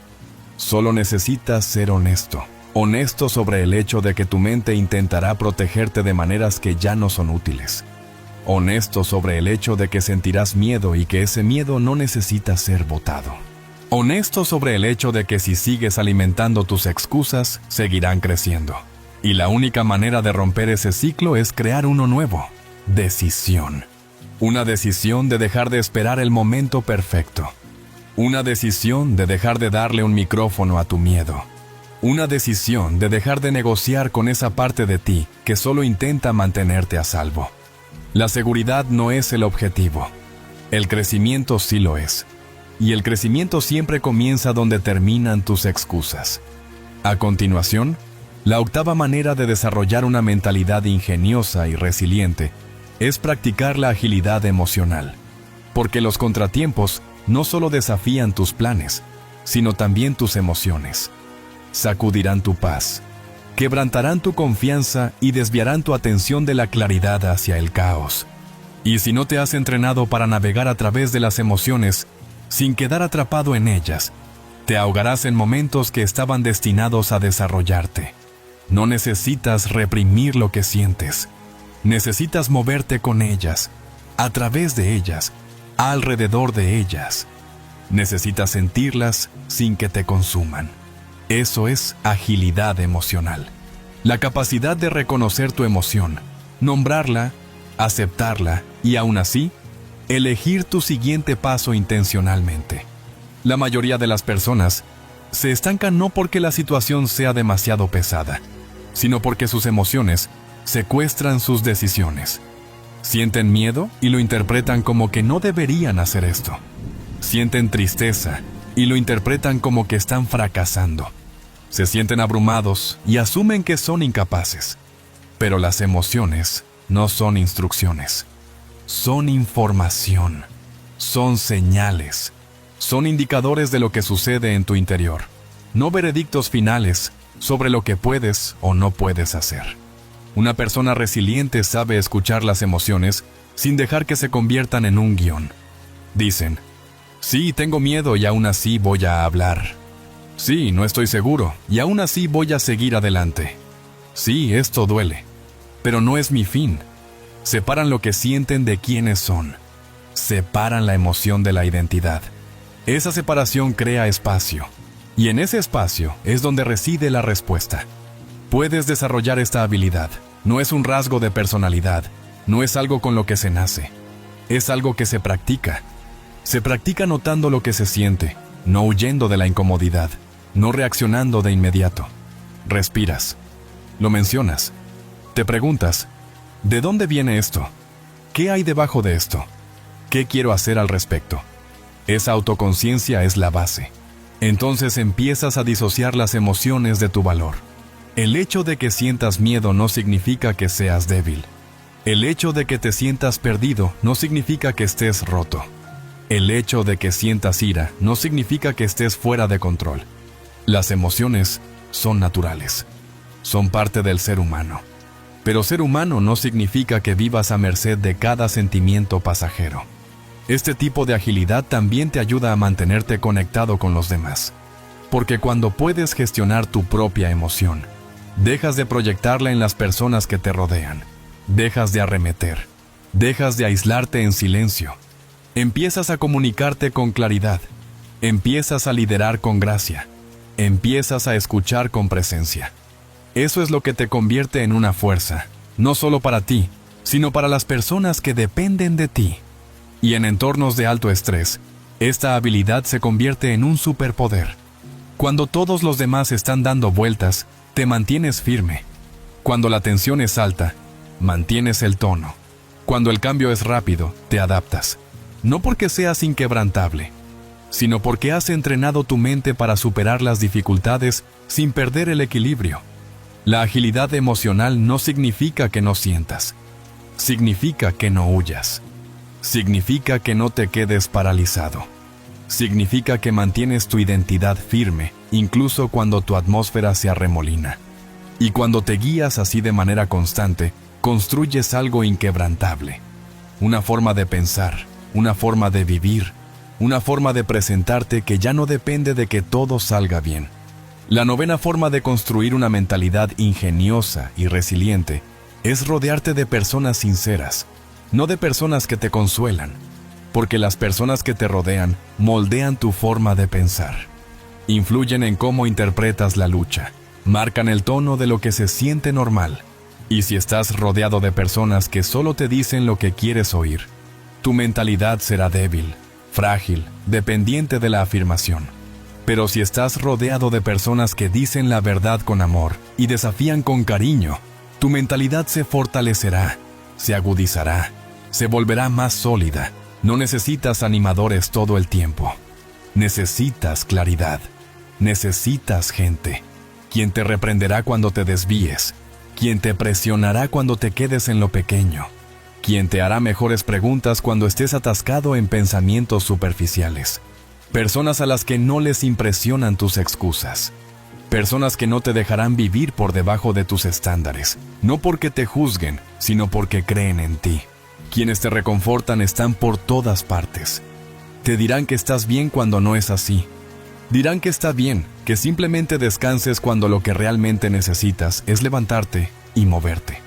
S1: solo necesitas ser honesto. Honesto sobre el hecho de que tu mente intentará protegerte de maneras que ya no son útiles. Honesto sobre el hecho de que sentirás miedo y que ese miedo no necesita ser botado. Honesto sobre el hecho de que si sigues alimentando tus excusas, seguirán creciendo. Y la única manera de romper ese ciclo es crear uno nuevo. Decisión. Una decisión de dejar de esperar el momento perfecto. Una decisión de dejar de darle un micrófono a tu miedo. Una decisión de dejar de negociar con esa parte de ti que solo intenta mantenerte a salvo. La seguridad no es el objetivo. El crecimiento sí lo es. Y el crecimiento siempre comienza donde terminan tus excusas. A continuación, la octava manera de desarrollar una mentalidad ingeniosa y resiliente es practicar la agilidad emocional. Porque los contratiempos no solo desafían tus planes, sino también tus emociones. Sacudirán tu paz, quebrantarán tu confianza y desviarán tu atención de la claridad hacia el caos. Y si no te has entrenado para navegar a través de las emociones, sin quedar atrapado en ellas, te ahogarás en momentos que estaban destinados a desarrollarte. No necesitas reprimir lo que sientes. Necesitas moverte con ellas, a través de ellas, alrededor de ellas. Necesitas sentirlas sin que te consuman. Eso es agilidad emocional. La capacidad de reconocer tu emoción, nombrarla, aceptarla y aún así, elegir tu siguiente paso intencionalmente. La mayoría de las personas se estancan no porque la situación sea demasiado pesada, sino porque sus emociones secuestran sus decisiones. Sienten miedo y lo interpretan como que no deberían hacer esto. Sienten tristeza y lo interpretan como que están fracasando. Se sienten abrumados y asumen que son incapaces. Pero las emociones no son instrucciones. Son información. Son señales. Son indicadores de lo que sucede en tu interior. No veredictos finales sobre lo que puedes o no puedes hacer. Una persona resiliente sabe escuchar las emociones sin dejar que se conviertan en un guión. Dicen, sí, tengo miedo y aún así voy a hablar. Sí, no estoy seguro y aún así voy a seguir adelante. Sí, esto duele, pero no es mi fin. Separan lo que sienten de quiénes son. Separan la emoción de la identidad. Esa separación crea espacio, y en ese espacio es donde reside la respuesta. Puedes desarrollar esta habilidad. No es un rasgo de personalidad, no es algo con lo que se nace. Es algo que se practica. Se practica notando lo que se siente, no huyendo de la incomodidad, no reaccionando de inmediato. Respiras. Lo mencionas. Te preguntas, ¿de dónde viene esto? ¿Qué hay debajo de esto? ¿Qué quiero hacer al respecto? Esa autoconciencia es la base. Entonces empiezas a disociar las emociones de tu valor. El hecho de que sientas miedo no significa que seas débil. El hecho de que te sientas perdido no significa que estés roto. El hecho de que sientas ira no significa que estés fuera de control. Las emociones son naturales. Son parte del ser humano. Pero ser humano no significa que vivas a merced de cada sentimiento pasajero. Este tipo de agilidad también te ayuda a mantenerte conectado con los demás. Porque cuando puedes gestionar tu propia emoción, dejas de proyectarla en las personas que te rodean. Dejas de arremeter. Dejas de aislarte en silencio. Empiezas a comunicarte con claridad. Empiezas a liderar con gracia. Empiezas a escuchar con presencia. Eso es lo que te convierte en una fuerza, no solo para ti, sino para las personas que dependen de ti. Y en entornos de alto estrés, esta habilidad se convierte en un superpoder. Cuando todos los demás están dando vueltas, te mantienes firme. Cuando la tensión es alta, mantienes el tono. Cuando el cambio es rápido, te adaptas. No porque seas inquebrantable, sino porque has entrenado tu mente para superar las dificultades sin perder el equilibrio. La agilidad emocional no significa que no sientas. Significa que no huyas. Significa que no te quedes paralizado. Significa que mantienes tu identidad firme, incluso cuando tu atmósfera se arremolina. Y cuando te guías así de manera constante, construyes algo inquebrantable. Una forma de pensar, una forma de vivir, una forma de presentarte que ya no depende de que todo salga bien. La novena forma de construir una mentalidad ingeniosa y resiliente es rodearte de personas sinceras, no de personas que te consuelan, porque las personas que te rodean moldean tu forma de pensar. Influyen en cómo interpretas la lucha, Marcan el tono de lo que se siente normal. Y si estás rodeado de personas que solo te dicen lo que quieres oír, tu mentalidad será débil, frágil, dependiente de la afirmación. Pero si estás rodeado de personas que dicen la verdad con amor y desafían con cariño, tu mentalidad se fortalecerá, se agudizará, se volverá más sólida. No necesitas animadores todo el tiempo. Necesitas claridad. Necesitas gente. Quien te reprenderá cuando te desvíes. Quien te presionará cuando te quedes en lo pequeño. Quien te hará mejores preguntas cuando estés atascado en pensamientos superficiales. Personas a las que no les impresionan tus excusas. Personas que no te dejarán vivir por debajo de tus estándares, no porque te juzguen, sino porque creen en ti. Quienes te reconfortan están por todas partes. Te dirán que estás bien cuando no es así. Dirán que está bien, que simplemente descanses cuando lo que realmente necesitas es levantarte y moverte.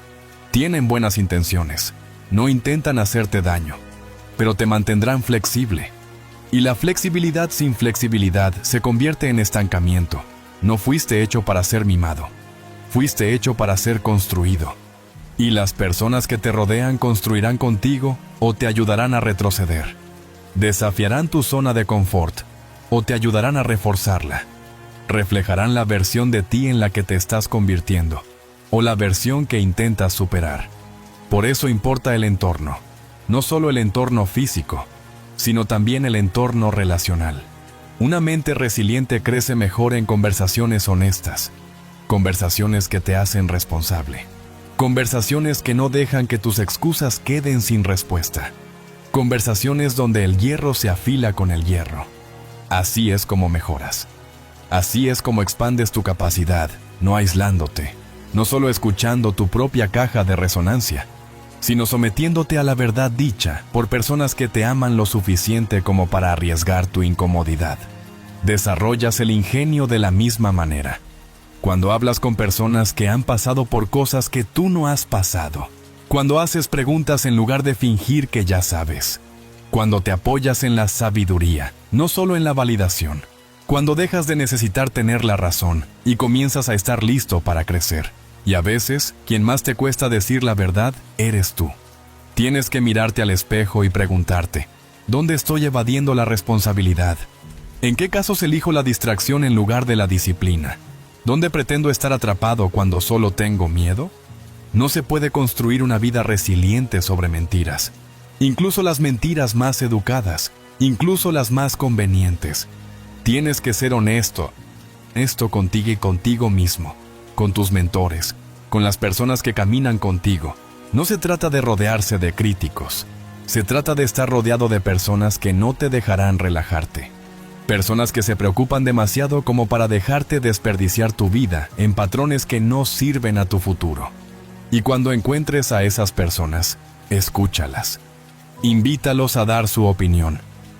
S1: Tienen buenas intenciones, no intentan hacerte daño, pero te mantendrán flexible. Y la flexibilidad sin flexibilidad se convierte en estancamiento. No fuiste hecho para ser mimado. Fuiste hecho para ser construido. Y las personas que te rodean construirán contigo o te ayudarán a retroceder. Desafiarán tu zona de confort o te ayudarán a reforzarla. Reflejarán la versión de ti en la que te estás convirtiendo o la versión que intentas superar. Por eso importa el entorno. No solo el entorno físico, sino también el entorno relacional. Una mente resiliente crece mejor en conversaciones honestas, conversaciones que te hacen responsable, conversaciones que no dejan que tus excusas queden sin respuesta, conversaciones donde el hierro se afila con el hierro. Así es como mejoras. Así es como expandes tu capacidad, no aislándote, no solo escuchando tu propia caja de resonancia, sino sometiéndote a la verdad dicha por personas que te aman lo suficiente como para arriesgar tu incomodidad. Desarrollas el ingenio de la misma manera. Cuando hablas con personas que han pasado por cosas que tú no has pasado. Cuando haces preguntas en lugar de fingir que ya sabes. Cuando te apoyas en la sabiduría, no solo en la validación. Cuando dejas de necesitar tener la razón y comienzas a estar listo para crecer. Y a veces, quien más te cuesta decir la verdad, eres tú. Tienes que mirarte al espejo y preguntarte, ¿dónde estoy evadiendo la responsabilidad? ¿En qué casos elijo la distracción en lugar de la disciplina? ¿Dónde pretendo estar atrapado cuando solo tengo miedo? No se puede construir una vida resiliente sobre mentiras. Incluso las mentiras más educadas, incluso las más convenientes. Tienes que ser honesto contigo y contigo mismo. Con tus mentores, con las personas que caminan contigo. No se trata de rodearse de críticos. Se trata de estar rodeado de personas que no te dejarán relajarte. Personas que se preocupan demasiado como para dejarte desperdiciar tu vida en patrones que no sirven a tu futuro. Y cuando encuentres a esas personas, escúchalas. Invítalos a dar su opinión.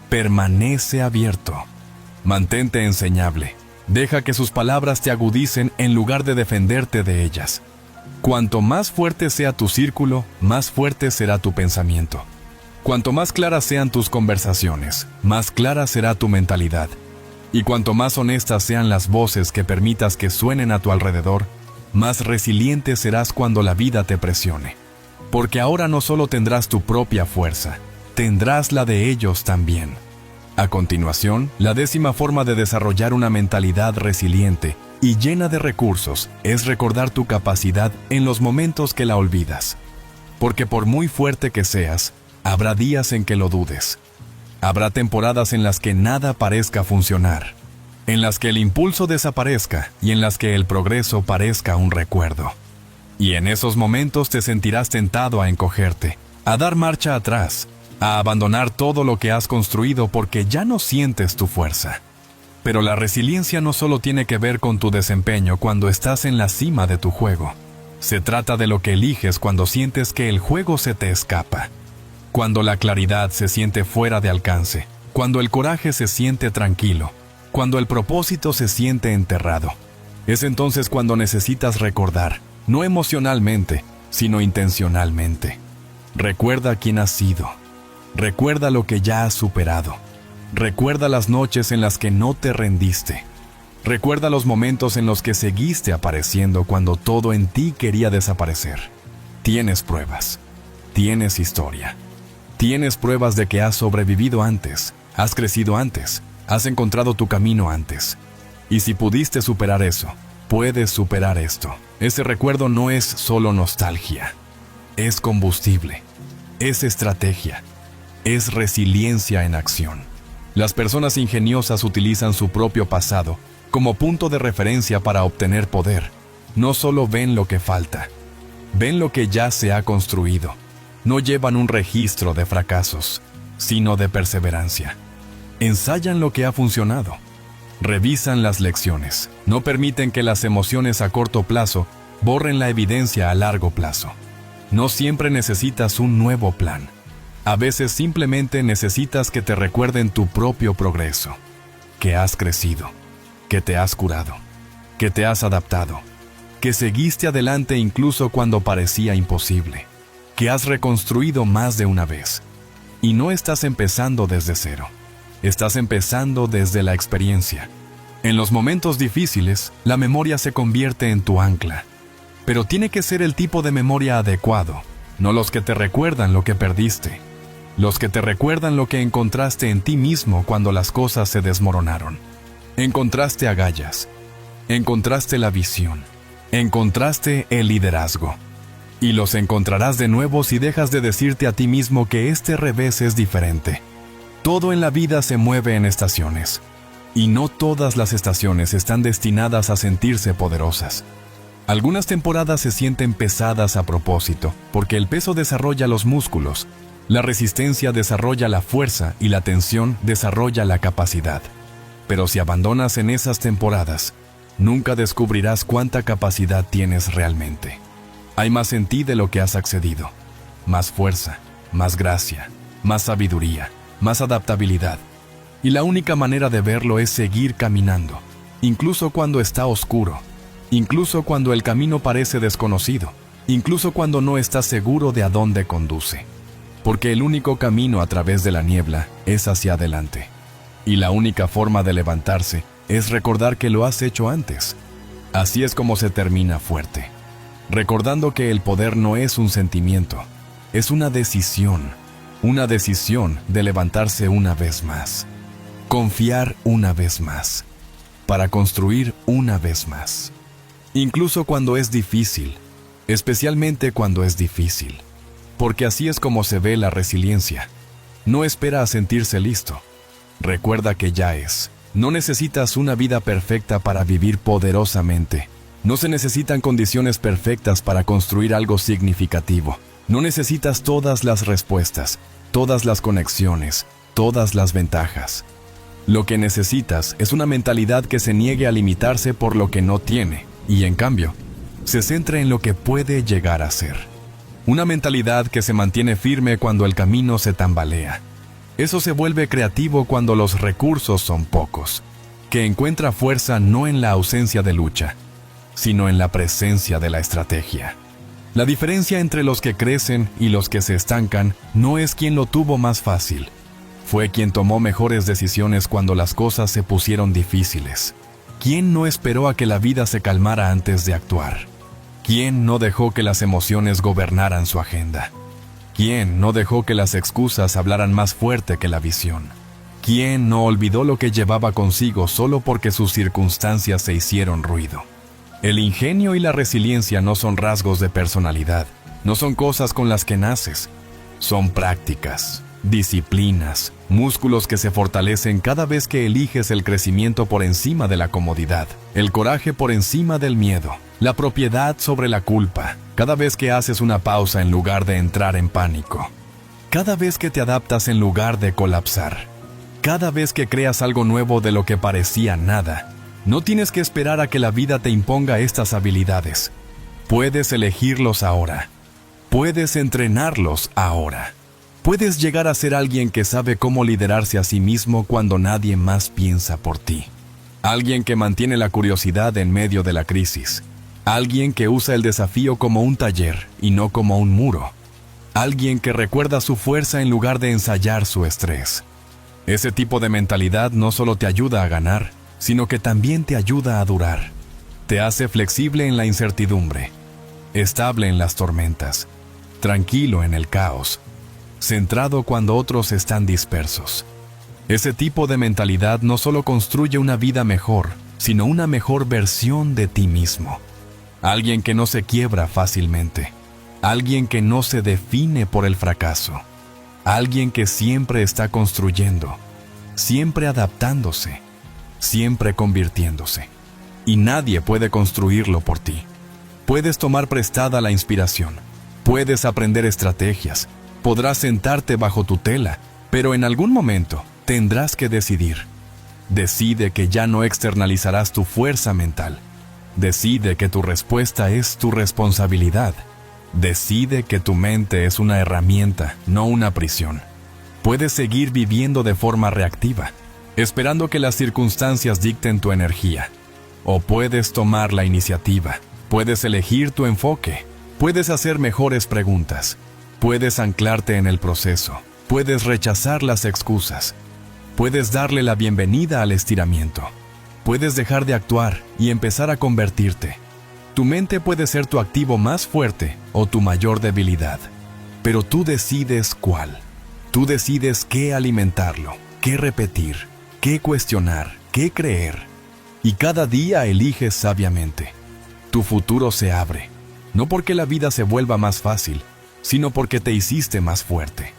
S1: Permanece abierto. Mantente enseñable. Deja que sus palabras te agudicen en lugar de defenderte de ellas. Cuanto más fuerte sea tu círculo, más fuerte será tu pensamiento. Cuanto más claras sean tus conversaciones, más clara será tu mentalidad. Y cuanto más honestas sean las voces que permitas que suenen a tu alrededor, más resiliente serás cuando la vida te presione. Porque ahora no solo tendrás tu propia fuerza, tendrás la de ellos también. A continuación, la 10ª forma de desarrollar una mentalidad resiliente y llena de recursos es recordar tu capacidad en los momentos que la olvidas. Porque por muy fuerte que seas, habrá días en que lo dudes. Habrá temporadas en las que nada parezca funcionar, en las que el impulso desaparezca y en las que el progreso parezca un recuerdo. Y en esos momentos te sentirás tentado a encogerte, a dar marcha atrás, a abandonar todo lo que has construido porque ya no sientes tu fuerza. Pero la resiliencia no solo tiene que ver con tu desempeño cuando estás en la cima de tu juego. Se trata de lo que eliges cuando sientes que el juego se te escapa. Cuando la claridad se siente fuera de alcance. Cuando el coraje se siente tranquilo. Cuando el propósito se siente enterrado. Es entonces cuando necesitas recordar, no emocionalmente, sino intencionalmente. Recuerda quién has sido. Recuerda lo que ya has superado. Recuerda las noches en las que no te rendiste. Recuerda los momentos en los que seguiste apareciendo cuando todo en ti quería desaparecer. Tienes pruebas. Tienes historia. Tienes pruebas de que has sobrevivido antes, has crecido antes, has encontrado tu camino antes. Y si pudiste superar eso, puedes superar esto. Ese recuerdo no es solo nostalgia. Es combustible. Es estrategia. Es resiliencia en acción. Las personas ingeniosas utilizan su propio pasado como punto de referencia para obtener poder. No solo ven lo que falta, ven lo que ya se ha construido. No llevan un registro de fracasos, sino de perseverancia. Ensayan lo que ha funcionado. Revisan las lecciones. No permiten que las emociones a corto plazo borren la evidencia a largo plazo. No siempre necesitas un nuevo plan. A veces simplemente necesitas que te recuerden tu propio progreso, que has crecido, que te has curado, que te has adaptado, que seguiste adelante incluso cuando parecía imposible, que has reconstruido más de una vez. Y no estás empezando desde cero, estás empezando desde la experiencia. En los momentos difíciles, la memoria se convierte en tu ancla. Pero tiene que ser el tipo de memoria adecuado, no los que te recuerdan lo que perdiste, los que te recuerdan lo que encontraste en ti mismo cuando las cosas se desmoronaron. Encontraste agallas, encontraste la visión, encontraste el liderazgo. Y los encontrarás de nuevo si dejas de decirte a ti mismo que este revés es diferente. Todo en la vida se mueve en estaciones, y no todas las estaciones están destinadas a sentirse poderosas. Algunas temporadas se sienten pesadas a propósito, porque el peso desarrolla los músculos, la resistencia desarrolla la fuerza y la tensión desarrolla la capacidad. Pero si abandonas en esas temporadas, nunca descubrirás cuánta capacidad tienes realmente. Hay más en ti de lo que has accedido. Más fuerza, más gracia, más sabiduría, más adaptabilidad. Y la única manera de verlo es seguir caminando, incluso cuando está oscuro, incluso cuando el camino parece desconocido, incluso cuando no estás seguro de a dónde conduce. Porque el único camino a través de la niebla es hacia adelante. Y la única forma de levantarse es recordar que lo has hecho antes. Así es como se termina fuerte. Recordando que el poder no es un sentimiento, es una decisión de levantarse una vez más, confiar una vez más, para construir una vez más. Incluso cuando es difícil, especialmente cuando es difícil, porque así es como se ve la resiliencia. No espera a sentirse listo, recuerda que ya es. No necesitas una vida perfecta para vivir poderosamente. No se necesitan condiciones perfectas para construir algo significativo. No necesitas todas las respuestas, todas las conexiones, todas las ventajas. Lo que necesitas es una mentalidad que se niegue a limitarse por lo que no tiene, y en cambio, se centre en lo que puede llegar a ser. Una mentalidad que se mantiene firme cuando el camino se tambalea. Eso se vuelve creativo cuando los recursos son pocos, que encuentra fuerza no en la ausencia de lucha, sino en la presencia de la estrategia. La diferencia entre los que crecen y los que se estancan no es quién lo tuvo más fácil, fue quien tomó mejores decisiones cuando las cosas se pusieron difíciles. ¿Quién no esperó a que la vida se calmara antes de actuar? ¿Quién no dejó que las emociones gobernaran su agenda? ¿Quién no dejó que las excusas hablaran más fuerte que la visión? ¿Quién no olvidó lo que llevaba consigo solo porque sus circunstancias se hicieron ruido? El ingenio y la resiliencia no son rasgos de personalidad, no son cosas con las que naces. Son prácticas, disciplinas, músculos que se fortalecen cada vez que eliges el crecimiento por encima de la comodidad, el coraje por encima del miedo, la propiedad sobre la culpa, cada vez que haces una pausa en lugar de entrar en pánico, cada vez que te adaptas en lugar de colapsar, cada vez que creas algo nuevo de lo que parecía nada. No tienes que esperar a que la vida te imponga estas habilidades. Puedes elegirlos ahora. Puedes entrenarlos ahora. Puedes llegar a ser alguien que sabe cómo liderarse a sí mismo cuando nadie más piensa por ti. Alguien que mantiene la curiosidad en medio de la crisis. Alguien que usa el desafío como un taller y no como un muro. Alguien que recuerda su fuerza en lugar de ensayar su estrés. Ese tipo de mentalidad no solo te ayuda a ganar, sino que también te ayuda a durar. Te hace flexible en la incertidumbre, estable en las tormentas, tranquilo en el caos, centrado cuando otros están dispersos. Ese tipo de mentalidad no solo construye una vida mejor, sino una mejor versión de ti mismo. Alguien que no se quiebra fácilmente, alguien que no se define por el fracaso, alguien que siempre está construyendo, siempre adaptándose, siempre convirtiéndose. Y nadie puede construirlo por ti. Puedes tomar prestada la inspiración, puedes aprender estrategias, podrás sentarte bajo tutela, pero en algún momento tendrás que decidir. Decide que ya no externalizarás tu fuerza mental. Decide que tu respuesta es tu responsabilidad. Decide que tu mente es una herramienta, no una prisión. Puedes seguir viviendo de forma reactiva, esperando que las circunstancias dicten tu energía. O puedes tomar la iniciativa, puedes elegir tu enfoque, puedes hacer mejores preguntas, puedes anclarte en el proceso, puedes rechazar las excusas, puedes darle la bienvenida al estiramiento, puedes dejar de actuar y empezar a convertirte. Tu mente puede ser tu activo más fuerte o tu mayor debilidad, pero tú decides cuál. Tú decides qué alimentarlo, qué repetir, qué cuestionar, qué creer. Y cada día eliges sabiamente. Tu futuro se abre, no porque la vida se vuelva más fácil, sino porque te hiciste más fuerte.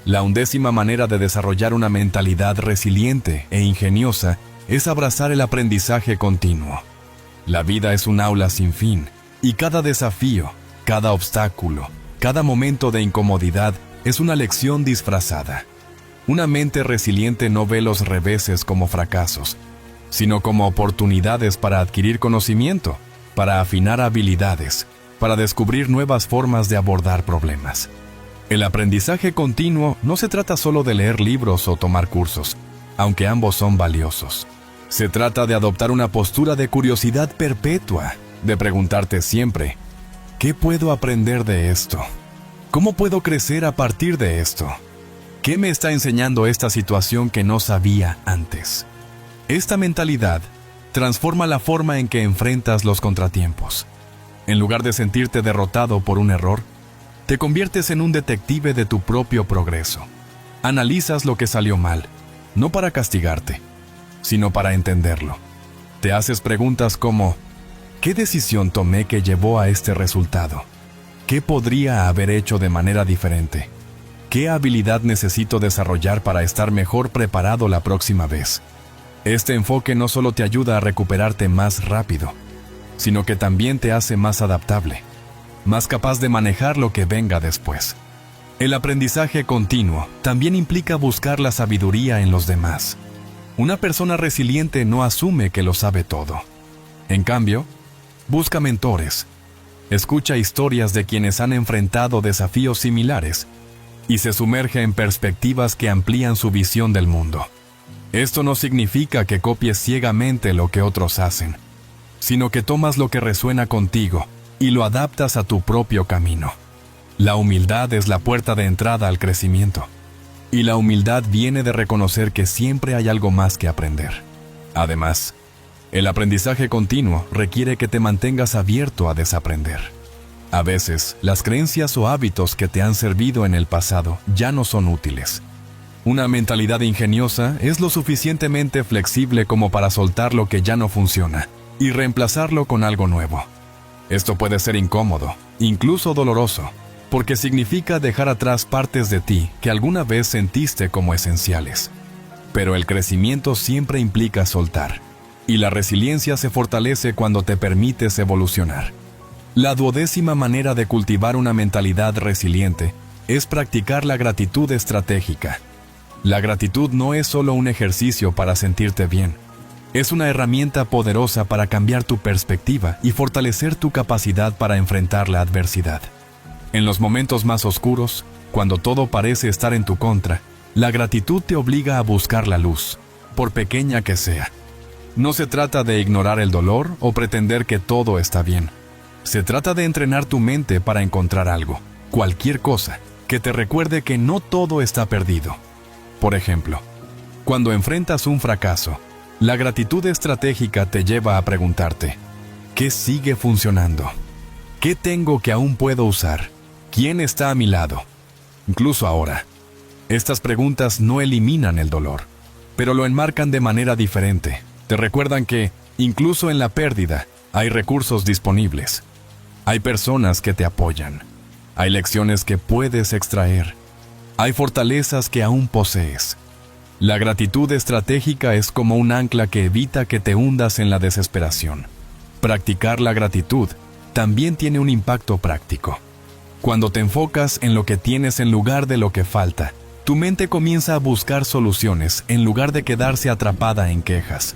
S1: La 11ª manera de desarrollar una mentalidad resiliente e ingeniosa es abrazar el aprendizaje continuo. La vida es un aula sin fin, y cada desafío, cada obstáculo, cada momento de incomodidad es una lección disfrazada. Una mente resiliente no ve los reveses como fracasos, sino como oportunidades para adquirir conocimiento, para afinar habilidades, para descubrir nuevas formas de abordar problemas. El aprendizaje continuo no se trata solo de leer libros o tomar cursos, aunque ambos son valiosos. Se trata de adoptar una postura de curiosidad perpetua, de preguntarte siempre, ¿qué puedo aprender de esto? ¿Cómo puedo crecer a partir de esto? ¿Qué me está enseñando esta situación que no sabía antes? Esta mentalidad transforma la forma en que enfrentas los contratiempos. En lugar de sentirte derrotado por un error, te conviertes en un detective de tu propio progreso. Analizas lo que salió mal, no para castigarte, sino para entenderlo. Te haces preguntas como, ¿qué decisión tomé que llevó a este resultado? ¿Qué podría haber hecho de manera diferente? ¿Qué habilidad necesito desarrollar para estar mejor preparado la próxima vez? Este enfoque no solo te ayuda a recuperarte más rápido, sino que también te hace más adaptable, más capaz de manejar lo que venga después. El aprendizaje continuo también implica buscar la sabiduría en los demás. Una persona resiliente no asume que lo sabe todo. En cambio, busca mentores, escucha historias de quienes han enfrentado desafíos similares y se sumerge en perspectivas que amplían su visión del mundo. Esto no significa que copies ciegamente lo que otros hacen, sino que tomas lo que resuena contigo y lo adaptas a tu propio camino. La humildad es la puerta de entrada al crecimiento, y la humildad viene de reconocer que siempre hay algo más que aprender. Además, el aprendizaje continuo requiere que te mantengas abierto a desaprender. A veces, las creencias o hábitos que te han servido en el pasado ya no son útiles. Una mentalidad ingeniosa es lo suficientemente flexible como para soltar lo que ya no funciona y reemplazarlo con algo nuevo. Esto puede ser incómodo, incluso doloroso, porque significa dejar atrás partes de ti que alguna vez sentiste como esenciales. Pero el crecimiento siempre implica soltar, y la resiliencia se fortalece cuando te permites evolucionar. La 12ª manera de cultivar una mentalidad resiliente es practicar la gratitud estratégica. La gratitud no es solo un ejercicio para sentirte bien. Es una herramienta poderosa para cambiar tu perspectiva y fortalecer tu capacidad para enfrentar la adversidad. En los momentos más oscuros, cuando todo parece estar en tu contra, la gratitud te obliga a buscar la luz, por pequeña que sea. No se trata de ignorar el dolor o pretender que todo está bien. Se trata de entrenar tu mente para encontrar algo, cualquier cosa, que te recuerde que no todo está perdido. Por ejemplo, cuando enfrentas un fracaso, La gratitud estratégica te lleva a preguntarte, ¿qué sigue funcionando? ¿Qué tengo que aún puedo usar? ¿Quién está a mi lado? Incluso ahora. Estas preguntas no eliminan el dolor, pero lo enmarcan de manera diferente. Te recuerdan que, incluso en la pérdida, hay recursos disponibles. Hay personas que te apoyan. Hay lecciones que puedes extraer. Hay fortalezas que aún posees. La gratitud estratégica es como un ancla que evita que te hundas en la desesperación. Practicar la gratitud también tiene un impacto práctico. Cuando te enfocas en lo que tienes en lugar de lo que falta, tu mente comienza a buscar soluciones en lugar de quedarse atrapada en quejas.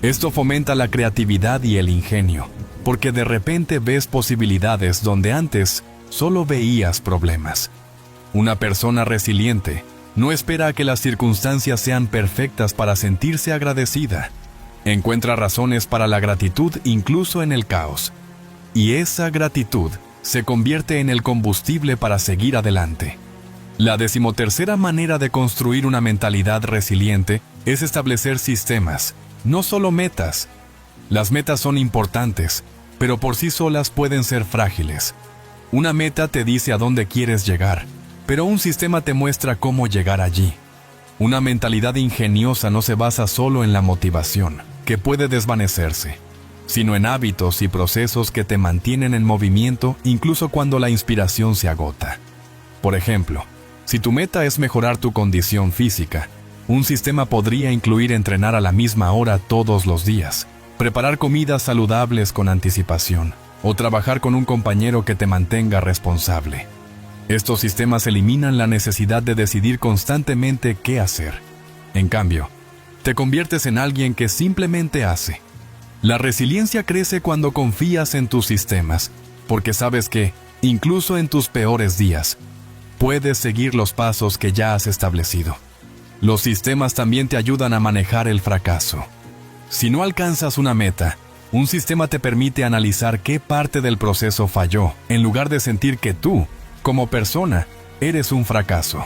S1: Esto fomenta la creatividad y el ingenio, porque de repente ves posibilidades donde antes solo veías problemas. Una persona resiliente no espera a que las circunstancias sean perfectas para sentirse agradecida. Encuentra razones para la gratitud incluso en el caos. Y esa gratitud se convierte en el combustible para seguir adelante. La 13ª manera de construir una mentalidad resiliente es establecer sistemas, no solo metas. Las metas son importantes, pero por sí solas pueden ser frágiles. Una meta te dice a dónde quieres llegar, pero un sistema te muestra cómo llegar allí. Una mentalidad ingeniosa no se basa solo en la motivación, que puede desvanecerse, sino en hábitos y procesos que te mantienen en movimiento incluso cuando la inspiración se agota. Por ejemplo, si tu meta es mejorar tu condición física, un sistema podría incluir entrenar a la misma hora todos los días, preparar comidas saludables con anticipación, o trabajar con un compañero que te mantenga responsable. Estos sistemas eliminan la necesidad de decidir constantemente qué hacer. En cambio, te conviertes en alguien que simplemente hace. La resiliencia crece cuando confías en tus sistemas, porque sabes que, incluso en tus peores días, puedes seguir los pasos que ya has establecido. Los sistemas también te ayudan a manejar el fracaso. Si no alcanzas una meta, un sistema te permite analizar qué parte del proceso falló, en lugar de sentir que tú, como persona, eres un fracaso.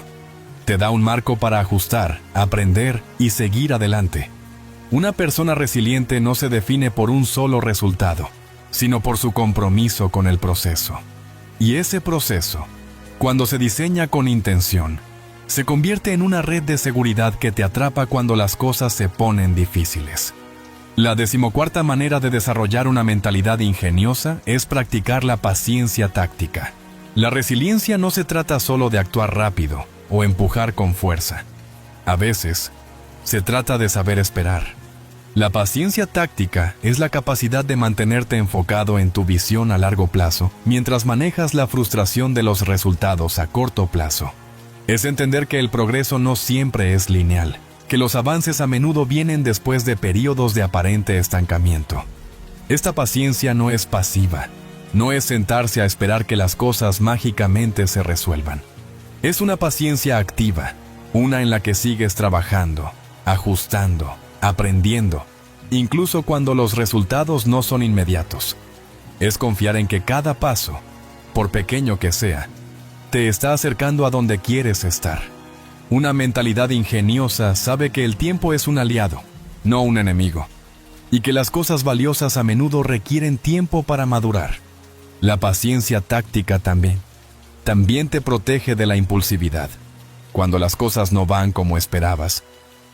S1: Te da un marco para ajustar, aprender y seguir adelante. Una persona resiliente no se define por un solo resultado, sino por su compromiso con el proceso. Y ese proceso, cuando se diseña con intención, se convierte en una red de seguridad que te atrapa cuando las cosas se ponen difíciles. La 14ª manera de desarrollar una mentalidad ingeniosa es practicar la paciencia táctica. La resiliencia no se trata solo de actuar rápido o empujar con fuerza. A veces, se trata de saber esperar. La paciencia táctica es la capacidad de mantenerte enfocado en tu visión a largo plazo mientras manejas la frustración de los resultados a corto plazo. Es entender que el progreso no siempre es lineal, que los avances a menudo vienen después de periodos de aparente estancamiento. Esta paciencia no es pasiva, no es sentarse a esperar que las cosas mágicamente se resuelvan. Es una paciencia activa, una en la que sigues trabajando, ajustando, aprendiendo, incluso cuando los resultados no son inmediatos. Es confiar en que cada paso, por pequeño que sea, te está acercando a donde quieres estar. Una mentalidad ingeniosa sabe que el tiempo es un aliado, no un enemigo, y que las cosas valiosas a menudo requieren tiempo para madurar. La paciencia táctica también te protege de la impulsividad. Cuando las cosas no van como esperabas,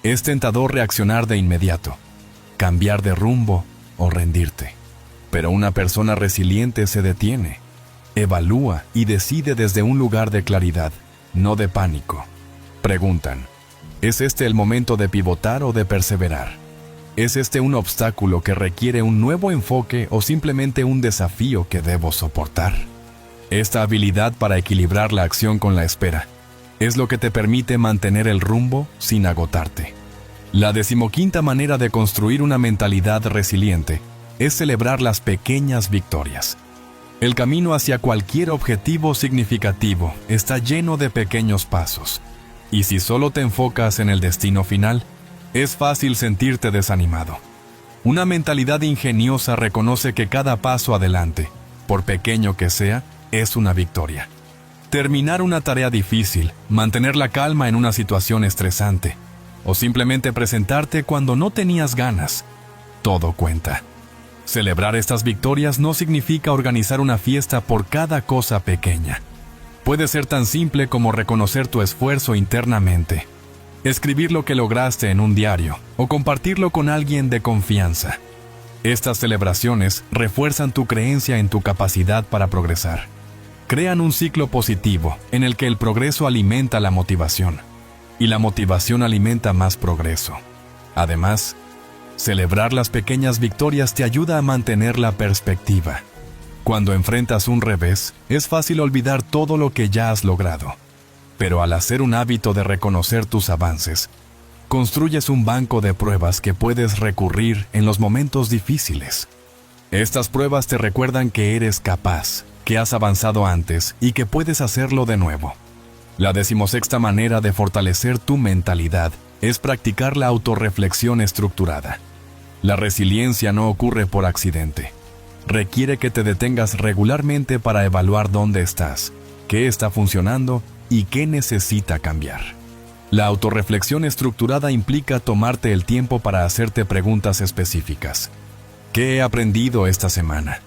S1: es tentador reaccionar de inmediato, cambiar de rumbo o rendirte. Pero una persona resiliente se detiene, evalúa y decide desde un lugar de claridad, no de pánico. Preguntan, ¿es este el momento de pivotar o de perseverar? ¿Es este un obstáculo que requiere un nuevo enfoque o simplemente un desafío que debo soportar? Esta habilidad para equilibrar la acción con la espera es lo que te permite mantener el rumbo sin agotarte. La 15ª manera de construir una mentalidad resiliente es celebrar las pequeñas victorias. El camino hacia cualquier objetivo significativo está lleno de pequeños pasos, y si solo te enfocas en el destino final, es fácil sentirte desanimado. Una mentalidad ingeniosa reconoce que cada paso adelante, por pequeño que sea, es una victoria. Terminar una tarea difícil, mantener la calma en una situación estresante, o simplemente presentarte cuando no tenías ganas. Todo cuenta. Celebrar estas victorias no significa organizar una fiesta por cada cosa pequeña. Puede ser tan simple como reconocer tu esfuerzo internamente, escribir lo que lograste en un diario o compartirlo con alguien de confianza. Estas celebraciones refuerzan tu creencia en tu capacidad para progresar. Crean un ciclo positivo en el que el progreso alimenta la motivación y la motivación alimenta más progreso. Además, celebrar las pequeñas victorias te ayuda a mantener la perspectiva. Cuando enfrentas un revés, es fácil olvidar todo lo que ya has logrado. Pero al hacer un hábito de reconocer tus avances, construyes un banco de pruebas que puedes recurrir en los momentos difíciles. Estas pruebas te recuerdan que eres capaz, que has avanzado antes y que puedes hacerlo de nuevo. La 16ª manera de fortalecer tu mentalidad es practicar la autorreflexión estructurada. La resiliencia no ocurre por accidente. Requiere que te detengas regularmente para evaluar dónde estás, qué está funcionando y qué necesita cambiar. La autorreflexión estructurada implica tomarte el tiempo para hacerte preguntas específicas. ¿Qué he aprendido esta semana?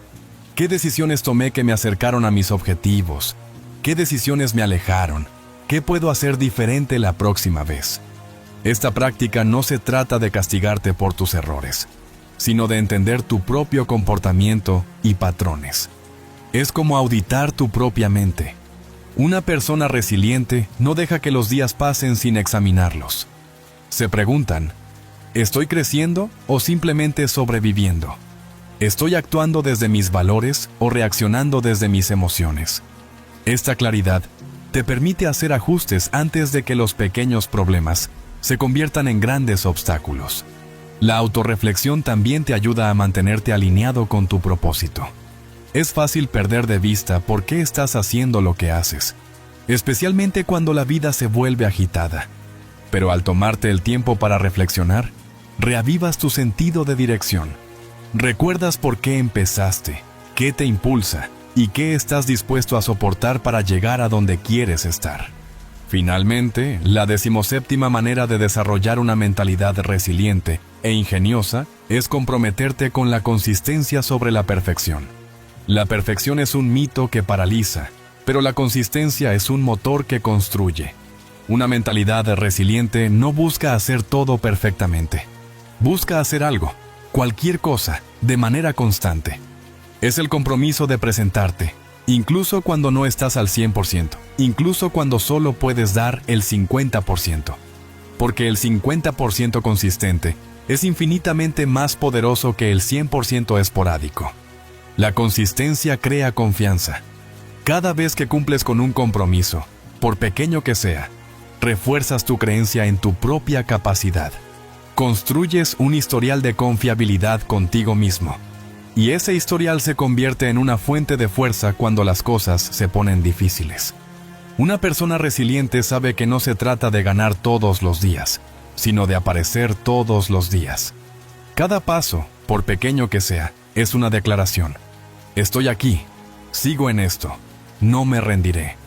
S1: ¿Qué decisiones tomé que me acercaron a mis objetivos? ¿Qué decisiones me alejaron? ¿Qué puedo hacer diferente la próxima vez? Esta práctica no se trata de castigarte por tus errores, sino de entender tu propio comportamiento y patrones. Es como auditar tu propia mente. Una persona resiliente no deja que los días pasen sin examinarlos. Se preguntan, ¿estoy creciendo o simplemente sobreviviendo? ¿Estoy actuando desde mis valores o reaccionando desde mis emociones? Esta claridad te permite hacer ajustes antes de que los pequeños problemas se conviertan en grandes obstáculos. La autorreflexión también te ayuda a mantenerte alineado con tu propósito. Es fácil perder de vista por qué estás haciendo lo que haces, especialmente cuando la vida se vuelve agitada. Pero al tomarte el tiempo para reflexionar, reavivas tu sentido de dirección. Recuerdas por qué empezaste, qué te impulsa y qué estás dispuesto a soportar para llegar a donde quieres estar. Finalmente, la 17ª manera de desarrollar una mentalidad resiliente e ingeniosa es comprometerte con la consistencia sobre la perfección. La perfección es un mito que paraliza, pero la consistencia es un motor que construye. Una mentalidad resiliente no busca hacer todo perfectamente. Busca hacer algo, cualquier cosa, de manera constante. Es el compromiso de presentarte, incluso cuando no estás al 100%, incluso cuando solo puedes dar el 50%. Porque el 50% consistente es infinitamente más poderoso que el 100% esporádico. La consistencia crea confianza. Cada vez que cumples con un compromiso, por pequeño que sea, refuerzas tu creencia en tu propia capacidad. Construyes un historial de confiabilidad contigo mismo. Y ese historial se convierte en una fuente de fuerza cuando las cosas se ponen difíciles. Una persona resiliente sabe que no se trata de ganar todos los días, sino de aparecer todos los días. Cada paso, por pequeño que sea, es una declaración. Estoy aquí, sigo en esto, no me rendiré.